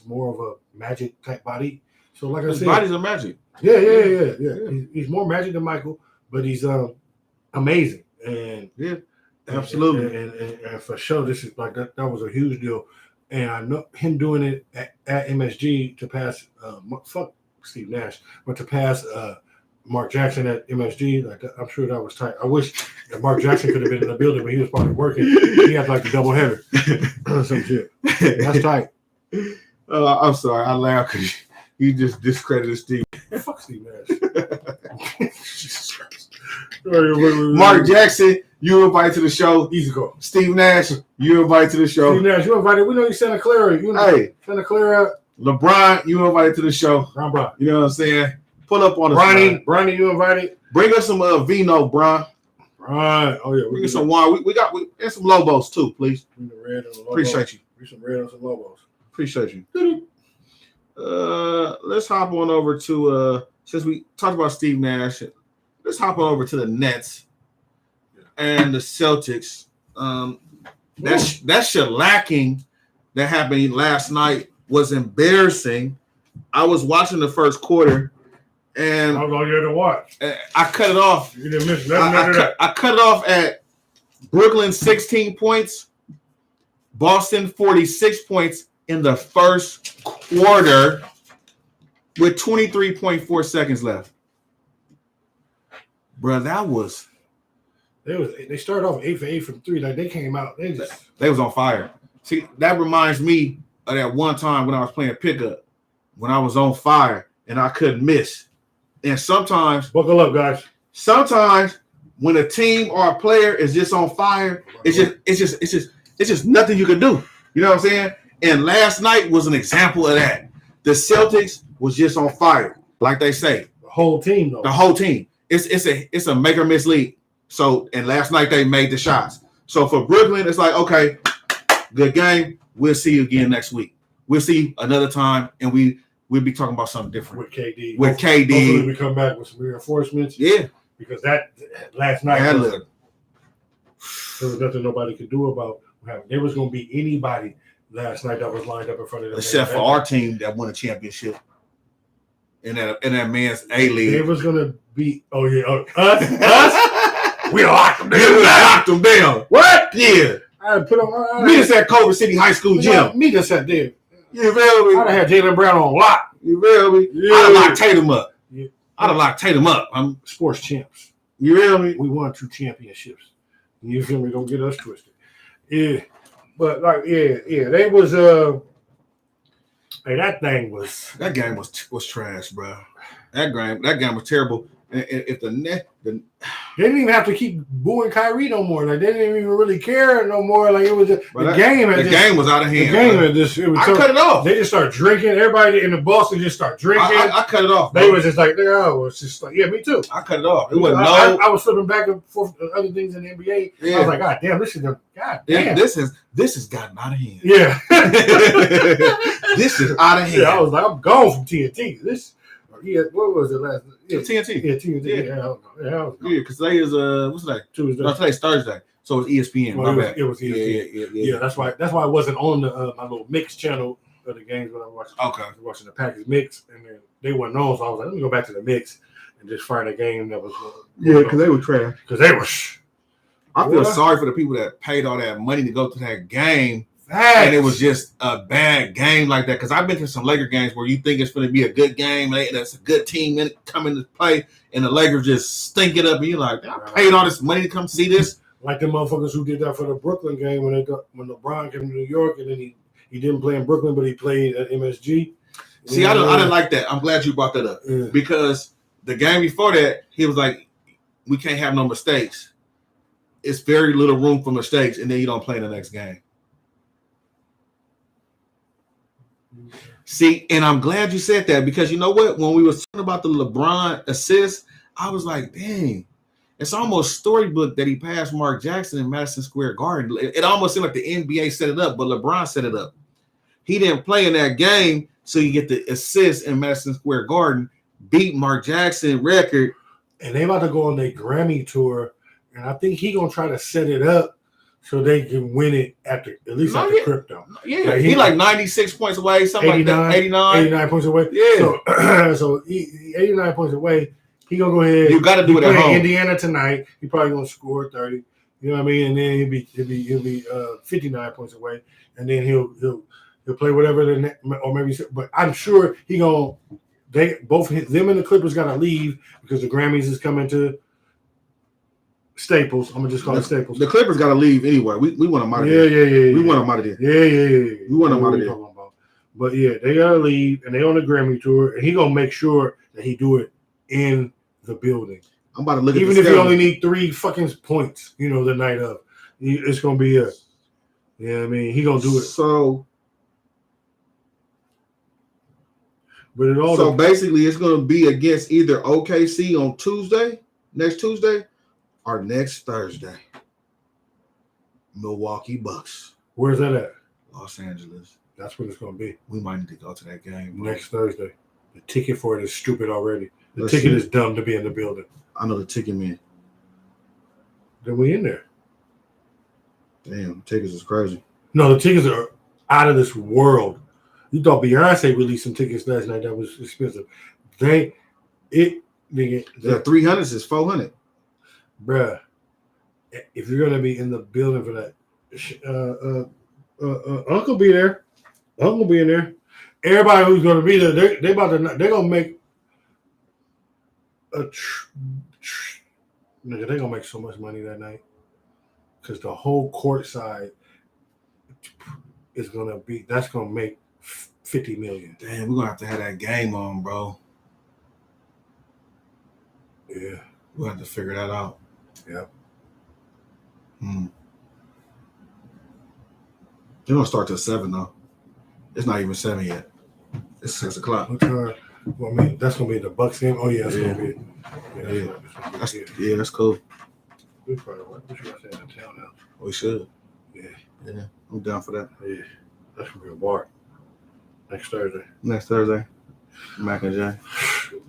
more of a Magic type body. So like I said, his body's a Magic. Yeah. He's more Magic than Michael, but he's amazing. And absolutely. And for sure, this is like that was a huge deal. And I know him doing it at MSG to pass fuck Steve Nash, but to pass Mark Jackson at MSG, like I'm sure that was tight. I wish that Mark Jackson could have been in the building, but he was probably working. He had like a double header or some shit. That's tight. I'm sorry, I laughed because you just discredited Steve. Fuck Steve Nash. Jesus Christ. Mark Jackson, you invited to the show. Easy go. Steve Nash, you invited to the show. Steve Nash, you invited. We know you Santa Clara. Santa Clara. LeBron, you invited to the show. Bron. You know what I'm saying? Pull up on us. Bronny, you invited. Bring us some vino, Bron. Right. Oh yeah. Bring us some wine. We and some Lobos too, please. Bring the red on the Lobos. Appreciate you. Bring some red on some Lobos. Appreciate you. Let's hop on over to since we talked about Steve Nash. Let's hop on over to the Nets and the Celtics. That shellacking that happened last night was embarrassing. I was watching the first quarter, and how long you had to watch? I cut it off. You didn't miss nothing. I cut it off at Brooklyn 16 points, Boston 46 points in the first quarter with 23.4 seconds left. Bro, that was. They started off 8 for 8 from 3. Like they came out, they was on fire. See, that reminds me of that one time when I was playing pickup, when I was on fire and I couldn't miss. And sometimes, buckle up, guys. Sometimes when a team or a player is just on fire, it's just nothing you can do. You know what I'm saying? And last night was an example of that. The Celtics was just on fire, like they say. The whole team, though. The whole team. It's a make or miss league. So, and last night they made the shots. So for Brooklyn, it's like, okay, good game. We'll see you again next week. We'll see you another time, and we'll be talking about something different. With KD. Hopefully we come back with some reinforcements. Yeah. Because that last night there was nothing nobody could do about what happened. There was going to be anybody last night that was lined up in front of them. Except for our team that won a championship. In that man's A-League. It was going to be, us? We locked them down. We locked them down. What? Yeah. I put them. Meet us at Culver City High School gym. Meet us at there. You feel me? I'd have had Jaylen Brown on lock. You feel me? Yeah. I'd have locked Tatum up. Yeah. I'd have locked Tatum up. I'm sports champs. You really? We won 2 championships. You feel me? Don't get us twisted. Yeah, but like, they was hey, that thing was. That game was trash, bro. That game was terrible. And if the they didn't even have to keep booing Kyrie no more. Like they didn't even really care no more. Like it was the game. The game was out of hand. The game had this. I cut it off. They just started drinking. Everybody in the Boston just started drinking. I cut it off. They was just like, oh, it's just like, yeah, me too. I cut it off. It wasn't I was flipping back and forth to other things in the NBA. Yeah. I was like, God damn, this has gotten out of hand. Yeah. This is out of hand. Yeah, I was like, I'm gone from TNT. What was it last? Yeah, TNT. Yeah, TNT. Yeah, because today is what's today? Tuesday. No, today's Thursday. So it's ESPN. Well, it was ESPN. Yeah. That's why I wasn't on the my little mix channel of the games when I watched. Okay. I was watching the Packers mix, and then they weren't on, so I was like, let me go back to the mix and just find a game that was. Because they were trash. Because they were. I feel sorry for the people that paid all that money to go to that game. Facts. And it was just a bad game like that. Because I've been to some Laker games where you think it's going to be a good game. That's a good team coming to play. And the Lakers just stink it up. And you're like, I paid all this money to come see this. Like the motherfuckers who did that for the Brooklyn game when LeBron came to New York. And then he didn't play in Brooklyn, but he played at MSG. See, I didn't like that. I'm glad you brought that up. Yeah. Because the game before that, he was like, we can't have no mistakes. It's very little room for mistakes. And then you don't play in the next game. See, and I'm glad you said that because you know what? When we was talking about the LeBron assist, I was like, dang, it's almost storybook that he passed Mark Jackson in Madison Square Garden. It almost seemed like the NBA set it up, but LeBron set it up. He didn't play in that game, so you get the assist in Madison Square Garden, beat Mark Jackson record. And they about to go on their Grammy tour, and I think he gonna try to set it up so they can win it at least at the crypto. Yeah, he like 96 points away, something 89, like that. 89 points away. Yeah. So he 89 points away. He gonna go ahead. You got to do it at home. Indiana tonight. He probably gonna score 30. You know what I mean? And then he'll be 59 points away, and then he'll play whatever or maybe. But I'm sure he gonna. Them and the Clippers got to leave because the Grammys is coming to Staples. I'm gonna just call it Staples. The Clippers got to leave anyway. We want them out of there. Yeah. We want them out of there. Yeah. We want them out of there. But yeah, they gotta leave, and they on the Grammy tour, and he gonna make sure that he do it in the building. I'm about to look even if you only need 3 fucking points, the night of, it's gonna be a. Yeah, I mean, he gonna do it. So. But it all. So basically, it's gonna be against either OKC on next Tuesday. Or next Thursday, Milwaukee Bucks. Where's that at? Los Angeles. That's what it's going to be. We might need to go to that game. Next Thursday. The ticket for it is stupid already. The ticket is dumb to be in the building. I know the ticket man. Then we in there. Damn, tickets is crazy. No, the tickets are out of this world. You thought Beyonce released some tickets last night that was expensive. The 300s is 400. Bruh, if you're gonna be in the building for that, Uncle be there. Uncle be in there. Everybody who's gonna be there, they're gonna make they're gonna make so much money that night because the whole court side is gonna make $50 million. Damn, we're gonna have that game on, bro. Yeah, we'll have to figure that out. Yep. They're gonna start till 7 though. It's not even 7 yet. It's 6 o'clock. Well, I mean, that's gonna be the Bucks game. Oh yeah, that's gonna be. That's cool. We probably should stay in town now. We should. Yeah, I'm down for that. Yeah, that's gonna be a bar. Next Thursday. Mac and Jay.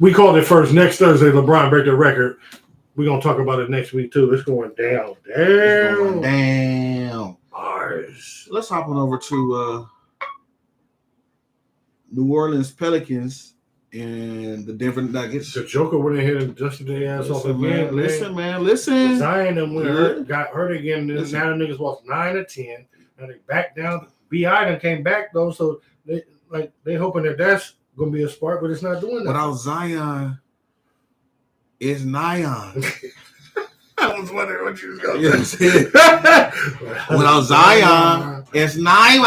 We called it first. Next Thursday, LeBron break the record. We're going to talk about it next week, too. It's going down. Damn. Bars. Let's hop on over to New Orleans Pelicans and the Denver Nuggets. The Joker went ahead and dusted their ass off again. Listen. Zion them got hurt again. Now the niggas lost 9 or 10. Now they back down. B.I. done came back, though, so they hoping that's going to be a spark, but it's not doing that. Without Zion, it's Nyan. I was wondering what you was going You know to what I'm saying? Without Zion, it's Zion.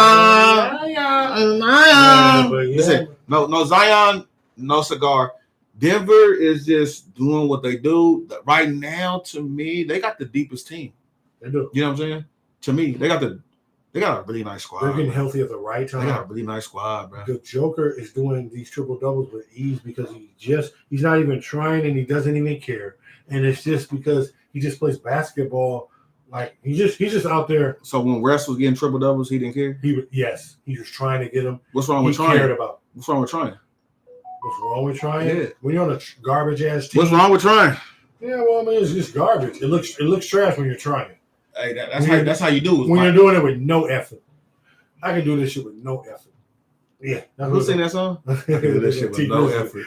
Zion. Listen, no Zion, no cigar. Denver is just doing what they do right now. To me, they got the deepest team. They do. You know what I'm saying? To me, they got a really nice squad. They're getting healthy at the right They got a time. really nice squad, bro. The Joker is doing these triple doubles with ease because he's not even trying and he doesn't even care. And it's just because he just plays basketball. Like he's just out there. So when West was getting triple doubles, he didn't care. He was trying to get him. What's wrong with He cared trying? about. What's wrong with trying? What's wrong with trying? Yeah. When you're on a garbage ass team. What's wrong with trying? Yeah, well, I mean, it's just garbage. It looks trash when you're trying. Hey, that's how you do it. When you're doing it with no effort. I can do this shit with no effort. Yeah. Who sing that song? I can do this shit with T. no Grizzly. effort.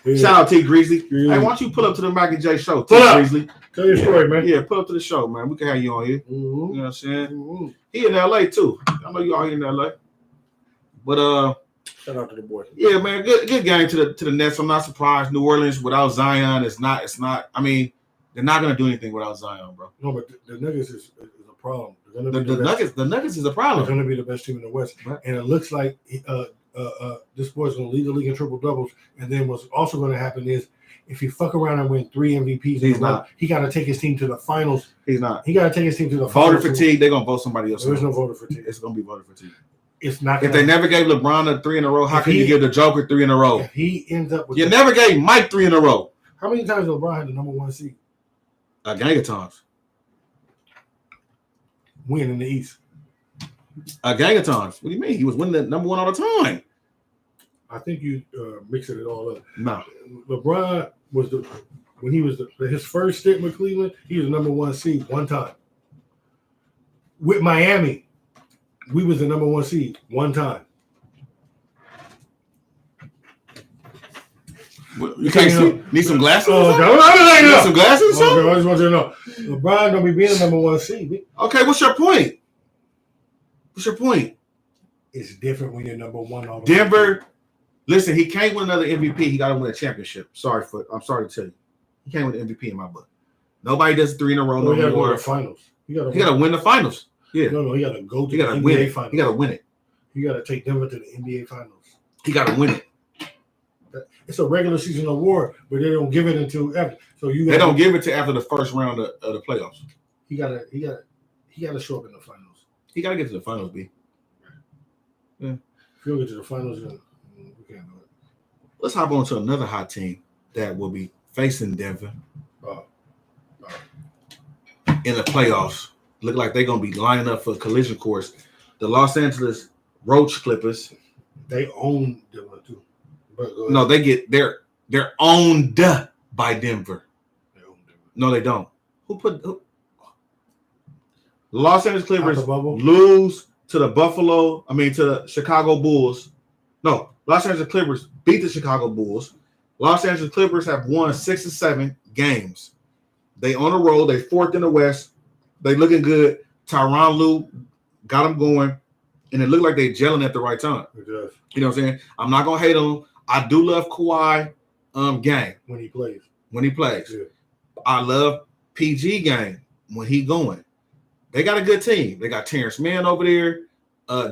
Yeah. Shout out T Grizzly. Yeah. Hey, why don't you pull up to the Mac and J show? T Pull up. Grizzly. Tell your story, man. Yeah, pull up to the show, man. We can have you on here. Mm-hmm. You know what I'm saying? Mm-hmm. He in LA too. I know you all here in LA. But Shout out to the boy. yeah, man, good game to the Nets. I'm not surprised. New Orleans without Zion it's not. I mean, they're not gonna do anything without Zion, bro. No, but the Nuggets is a problem. They're The gonna be the Nuggets is a They're problem. going to be the best team in the West, Right. and it looks like this boy's going to lead the league in triple doubles. And then what's also going to happen is if he fuck around and win 3 MVPs, He's not. he got to take his team to the finals. He's not. He got to take his team to the Voter finals. fatigue. They're gonna vote somebody else. There is in. no voter fatigue. It's gonna be voter fatigue. It's not. If they never gave LeBron a 3 in a row, how If can he- you give the Joker 3 in a row? If he ends up with You never gave Mike 3 in a row. how many times LeBron had the number 1 seed A gang of times. win in the East? A gang of times. What do you mean? He was winning the number 1 all the time. I think you mixing it all up. No. LeBron was when he was his first stint with Cleveland, he was the number 1 seed one time. With Miami, we was the number 1 seed one time. You can't see? Need some glasses? Oh, or okay. something? I Need some glasses or something? just want you to know, LeBron gonna be being the number 1 seed. Okay, what's your point? What's your point? It's different when you're number 1 all the Denver, listen, he can't win another MVP. He got to win a championship. I'm sorry to tell you. He can't win the MVP in my book. Nobody does 3 in a row No, he no gotta go to more. the finals. He He got to win the finals. Yeah. No, he gotta go to He the got to NBA win it. finals. He got to win it. He gotta take Denver to the NBA finals. He got to win it. It's a regular season award, but they don't give it until after. So They don't give it to after the first round of the playoffs. He gotta show up in the finals. He got to get to the finals, B. If you don't get to the finals, then we can't do it. Let's hop on to another hot team that will be facing Denver in the playoffs. Look like they're going to be lining up for a collision course. The Los Angeles Roach Clippers. They own Denver too. But go ahead. No, they're owned by Denver. They own Denver. No, they don't. Who? Los Angeles Out Clippers the bubble. lose to the Chicago Bulls. No, Los Angeles Clippers beat the Chicago Bulls. Los Angeles Clippers have won 6 or 7 games. They on a roll. They 4th in the West. They looking good. Tyronn Lue got them going, and it looked like they gelling at the right time. It does You know what I'm saying? I'm not gonna hate on him. I do love Kawhi game when he plays. when he plays. Yeah. I love PG game when he going. They got a good team. They got Terrence Mann over there.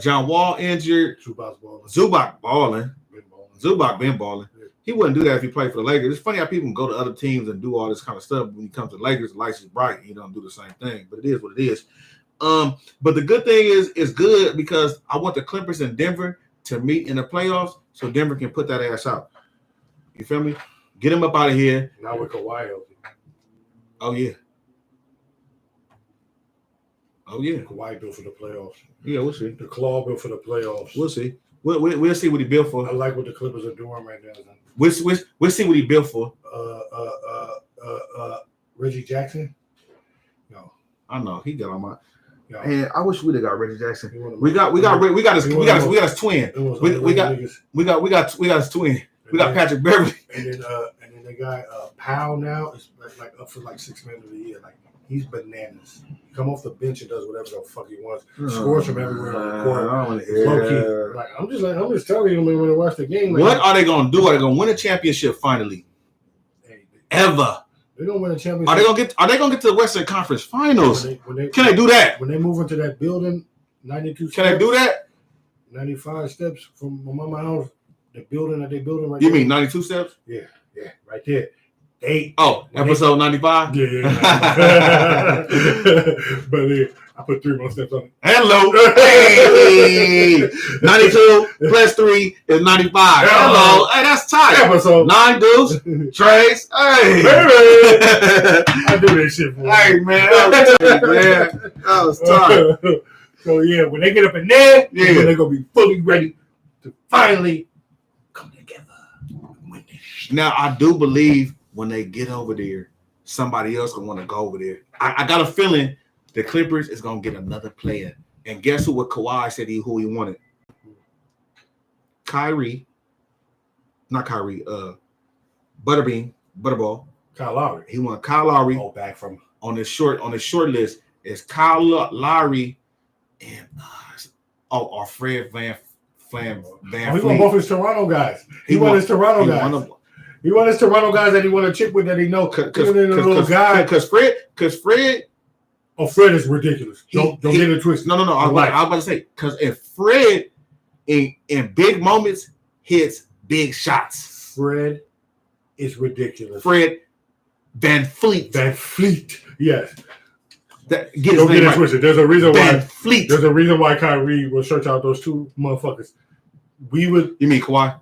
John Wall injured. Zubac's balling. Zubac balling. Been balling. Zubac been balling. Yeah. He wouldn't do that if he played for the Lakers. It's funny how people can go to other teams and do all this kind of stuff. When he comes to the Lakers, the lights is bright. He don't do the same thing, but it is what it is. But the good thing is, it's good because I want the Clippers and Denver to meet in the playoffs so Denver can put that ass out. You feel me? Get him up out of here. Now with Kawhi healthy. Oh, yeah. Oh, yeah. Kawhi built for the playoffs. Yeah, we'll see. The Claw built for the playoffs. We'll see. We'll see what he built I for. like what the Clippers are doing right now. We'll see what he built for. Reggie Jackson. No. I know he got on my. No. And I wish we'd have got Reggie Jackson. He one of We got his twin. It was We got his twin. We got Patrick Beverly. And then the guy Powell now is like up for like 6 man of the year. Like he's bananas. Come off the bench and does whatever the fuck he wants. Scores from everywhere on the court. I don't Low key. care. Like I'm just telling you when I watch the game. Like, What are they gonna do? Are they gonna win a championship finally? Hey, Ever? They're gonna win a championship. Are they gonna get to the Western Conference Finals? When Can they do that? When they move into that building, 92 steps. Can they do that? 95 steps from my mama's house. The building that they building right You there. mean 92 steps? Yeah, right there. Episode 95? Yeah. But I put 3 more steps on it. Hello. Hey. 92 plus 3 is 95. Hello. Hey, that's tight. Episode 9 dudes. Trace. Hey. I do that shit for you. Hey, man. That was tight. So, yeah, when they get up in there, they're going to be fully ready to finally come together and win this shit. Now, I do believe when they get over there, somebody else going to want to go over there. I got a feeling the Clippers is going to get another player. And guess what Kawhi said who he wanted? Butterball. Kyle Lowry. He wanted Kyle Lowry. Oh, back from on the short list is Kyle Lowry and or Fred Van he Fleet. want both his Toronto guys. He want his Toronto guys. He want his Toronto guys that he want to chick with that he know. Because Fred. Oh, Fred is ridiculous. Don't get it twisted. No. I was about to say, because if Fred in big moments hits big shots. Fred is ridiculous. Fred Van Fleet. Yes. Get Don't get it twisted. There's a reason Van why. Fleet. There's a reason why Kyrie will search out those two motherfuckers. You mean Kawhi?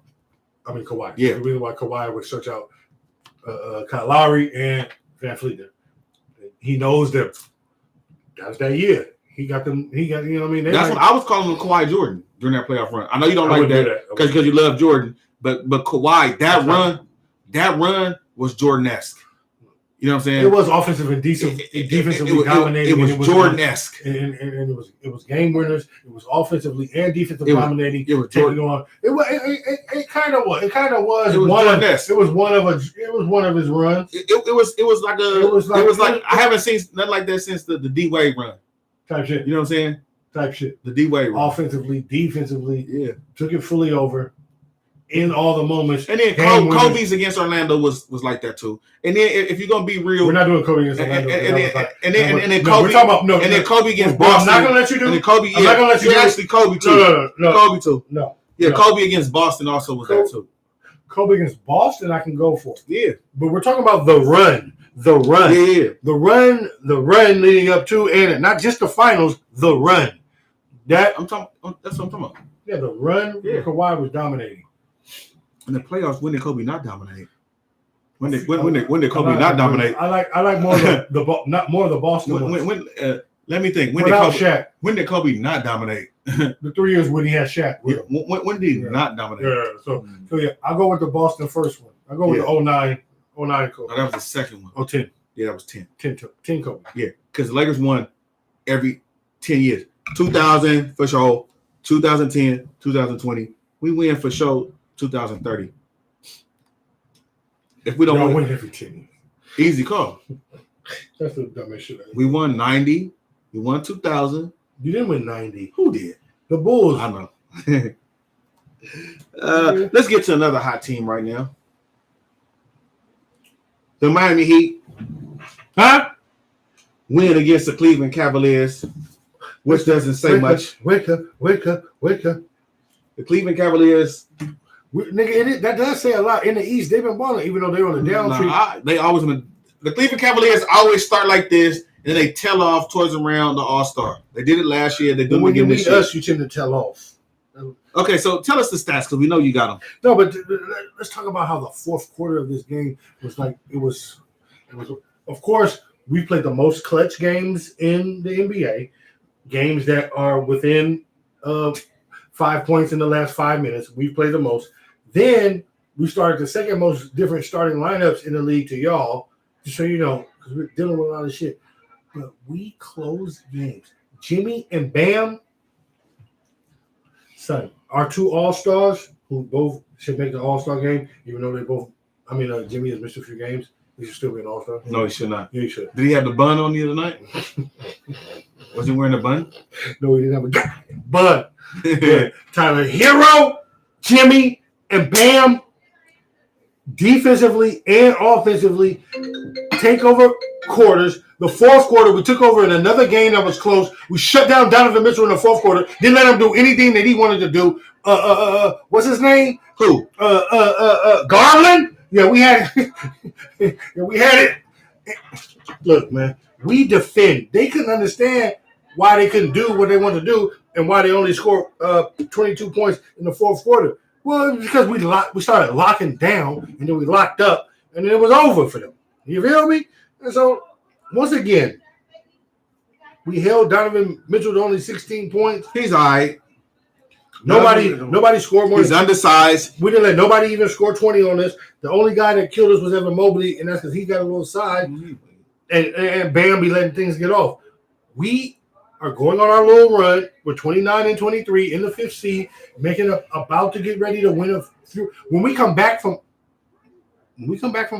I mean Kawhi. Yeah. The reason why Kawhi would search out Kyle Lowry and Van Fleet. He knows them. That was that year. He got them. You know what I mean? That's what I was calling him Kawhi Jordan during that playoff run. I know you don't like that because you love Jordan, but Kawhi, that run was Jordan-esque. You know what I'm saying? It was offensive and defensively dominating. It was Jordan-esque, and it was game winners. It was offensively and defensively dominating. It was Jordan. On. It kind of was. It kind of was. It was Jordan-esque. It was one of his runs. It was like I haven't seen nothing like that since the D Wade run. Type shit. You know what I'm saying? Type shit. The D Wade run. Offensively, defensively, yeah, took it fully over. In all the moments, and then Kobe's against Orlando was like that too. And then if you're gonna be real, we're not doing Kobe against Orlando. And then Kobe, and then Kobe against Boston. I'm not gonna let you do. And then Kobe, I'm not gonna let you do. Actually, Kobe too. No. Kobe too. No. Yeah, Kobe against Boston also was that too. Kobe against Boston, I can go for. Yeah, but we're talking about the run. Yeah, the run leading up to, and not just the finals, the run. That's what I'm talking about. Yeah, the run. Yeah. Kawhi was dominating. In the playoffs, when did Kobe not dominate? When did Kobe not dominate? I like more of the Boston. Let me think. Shaq. When did Kobe not dominate? The 3 years when he had Shaq. Yeah. When did he not dominate? Yeah. So yeah, I'll go with the Boston first one. I'll go with the 09 Kobe. No, that was the second one. 10. Yeah, that was 10. 10 Kobe. Yeah, because the Lakers won every 10 years. 2000 for sure. 2010, 2020. We win for sure. 2030. If we don't win every 10 years. Easy call. That's the dumbest shit. We won 90. We won 2000. You didn't win 90. Who did? The Bulls. I know. Let's get to another hot team right now. The Miami Heat. Win against the Cleveland Cavaliers, which doesn't say much. Wake up. The Cleveland Cavaliers. Nigga, that does say a lot. In the East, they've been balling, even though they're on the downtrend. They always been. The Cleveland Cavaliers always start like this, and then they tell off towards around the All-Star. They did it last year. They do it again this year. Us, you tend to tell off. Okay, so tell us the stats because we know you got them. No, but let's talk about how the fourth quarter of this game was like. It was. Of course, we played the most clutch games in the NBA, games that are within 5 points in the last 5 minutes. We played the most. Then we started the second most different starting lineups in the league to y'all, just so you know, because we're dealing with a lot of shit. But we closed games. Jimmy and Bam, son, our 2 All-Stars, who both should make the All-Star game, even though they both, Jimmy has missed a few games. He should still be an All-Star. No, he should not. Yeah, he should. Did he have the bun on the other night? Was he wearing a bun? No, he didn't have a bun. Tyler Hero, Jimmy, and Bam. defensively and offensively, take over quarters. The fourth quarter, we took over in another game that was close. We shut down Donovan Mitchell in the fourth quarter. Didn't let him do anything that he wanted to do. What's his name? Who? Garland. Yeah, we had it. Look, man, we defend. They couldn't understand why they couldn't do what they wanted to do and why they only scored 22 points in the fourth quarter. Well, it was because we started locking down, and then we locked up, and then it was over for them. You feel me? And so, once again, we held Donovan Mitchell to only 16 points. He's all right. Nobody scored more. He's undersized. We didn't let nobody even score 20 on us. The only guy that killed us was Evan Mobley, and that's because he got a little side. And Bam be letting things get off. We are going on our little run. We're 29-23 in the fifth seed, about to get ready to win when we come back from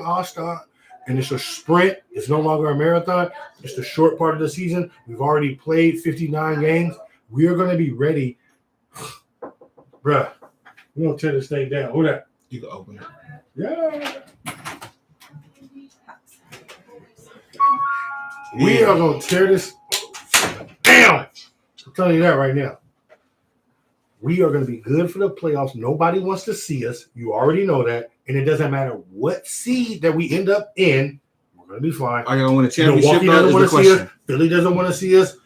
All-Star, and it's a sprint. It's no longer a marathon. It's the short part of the season. We've already played 59 games. We are going to be ready. Bruh, we're going to tear this thing down. Who that? You can open it. Yeah. We are going to tear this down. I'm telling you that right now. We are going to be good for the playoffs. Nobody wants to see us. You already know that. And it doesn't matter what seed that we end up in. We're going to be fine. Are you going to win a championship? Milwaukee doesn't want to see us. Philly doesn't want to see us.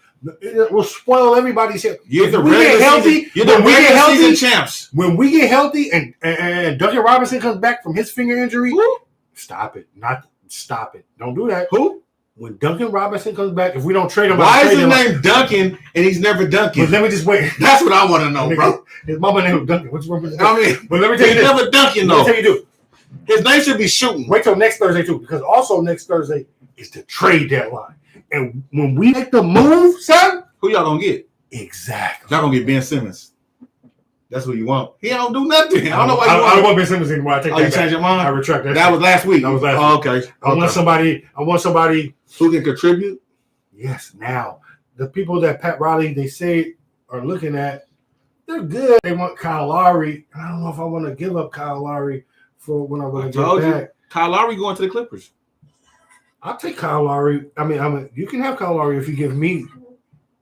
We'll spoil everybody's shit. You're the regular season champs. When we get healthy and Duncan Robinson comes back from his finger injury, stop it. Stop it. Don't do that. Who? When Duncan Robinson comes back, if we don't trade him, why is his name Duncan and he's never Duncan? But let me just wait. That's what I want to know, bro. His mama name was Duncan. What's wrong with I mean, but let me tell you he's this. never Duncan though. Let me tell you this. His name should be Shooting. Wait till next Thursday too, because also next Thursday is the trade deadline. And when we make the move, son, who y'all gonna get? Exactly. Y'all gonna get Ben Simmons. That's who you want. He don't do nothing. I don't know why I don't want Ben Simmons anymore. I take that you back. changed your mind? I retract that. That was last week. That was last week. Okay. I want somebody who can contribute. Yes. Now the people that Pat Riley they say are looking at, they're good. They want Kyle Lowry. I don't know if I want to give up Kyle Lowry for when I'm going to get back. Kyle Lowry going to the Clippers. I'll take Kyle Lowry. I mean, you can have Kyle Lowry if you give me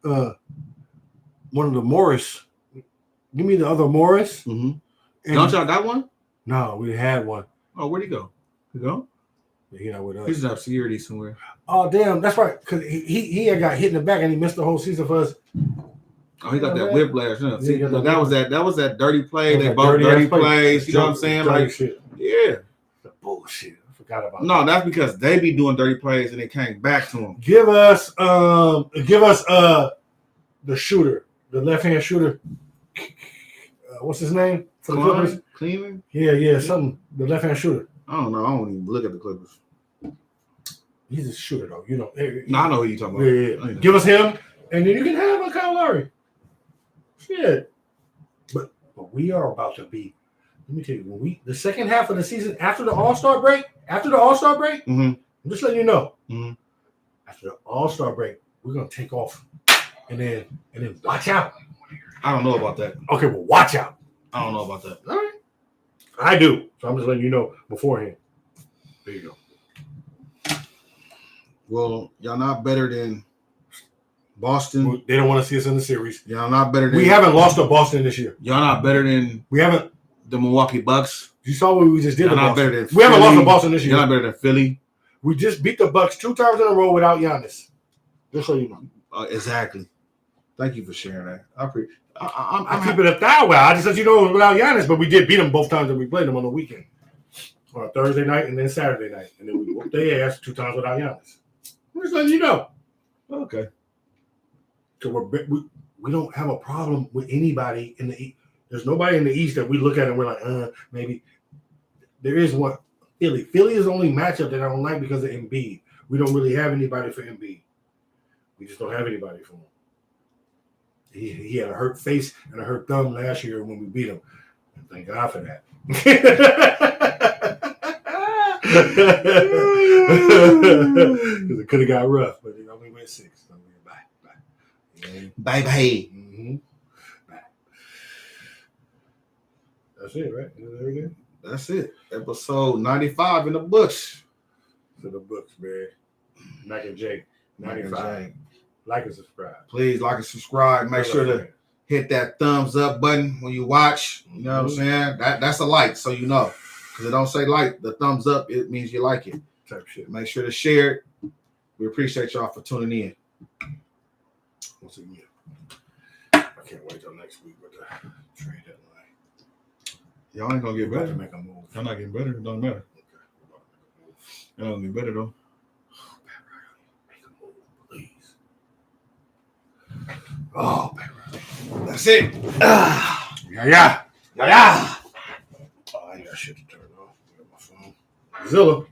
one of the Morris. Give me the other Morris. Mm-hmm. Don't y'all got one? No, we had one. Oh, where'd he go? He go? He's not with us. He's in security somewhere. Oh, damn. That's right. Because he had got hit in the back and he missed the whole season for us. Oh, he got that whiplash. Huh? See, that was that dirty play. They both dirty plays. You know what I'm saying? Like, shit. Yeah. The bullshit. I forgot about that. No, that's because they be doing dirty plays and it came back to them. Give us the shooter, the left-hand shooter. What's his name? For the Clippers? Cleaning? Yeah, something. The left-hand shooter. I don't know. I don't even look at the Clippers. He's a shooter, though. You know. No, I know who you're talking about. Yeah. Give us him, and then you can have a Kyle Lowry. Shit. But we are about to be. Let me tell you, the second half of the season after the All-Star break, mm-hmm. I'm just letting you know. Mm-hmm. After the All-Star break, we're gonna take off, and then watch out. I don't know about that. Okay, well, watch out. I don't know about that. All right. I do. So I'm just letting you know beforehand. There you go. Well, y'all not better than Boston. They don't want to see us in the series. Y'all not better than. We haven't lost to Boston this year. Y'all not better than. We haven't. The Milwaukee Bucks. You saw what we just did. Y'all not better than. We haven't lost to Boston this year. Y'all not better than Philly. We just beat the Bucks 2 times in a row without Giannis. Just so you know. Exactly. Thank you for sharing that. I appreciate. I keep it up that way. I just let you know without Giannis, but we did beat them both times that we played them on the weekend. On a Thursday night and then Saturday night. And then we whooped their ass 2 times without Giannis. I'm just letting you know. Okay. So we don't have a problem with anybody in the East. There's nobody in the East that we look at and we're like, maybe. There is one. Philly. Philly is the only matchup that I don't like because of Embiid. We don't really have anybody for Embiid. We just don't have anybody for him. He had a hurt face and a hurt thumb last year when we beat him. And thank God for that. Because it could have got rough, but it only went 6. So bye. Bye. Mm-hmm. Bye. That's it, right? Is that everything? That's it. Episode 95 in the books. To the books, man. Mac and Jake, Mike and 95. Jay. Like and subscribe. Please like and subscribe. Make sure to hit that thumbs up button when you watch. You know what I'm saying? That's a like, so you know. Because it don't say like, the thumbs up, it means you like it. Type shit. Make sure to share it. We appreciate y'all for tuning in. Once again, I can't wait till next week with the trade deadline. Y'all ain't gonna get We're about to better. make a move. Y'all not getting better. It don't matter. Okay, we're about to make a move. Y'all gonna get better though. Pat Riley, make a move, please. Oh, baby. That's it. Yeah. Oh, I ain't got shit to turn off. I got my phone. Zilla.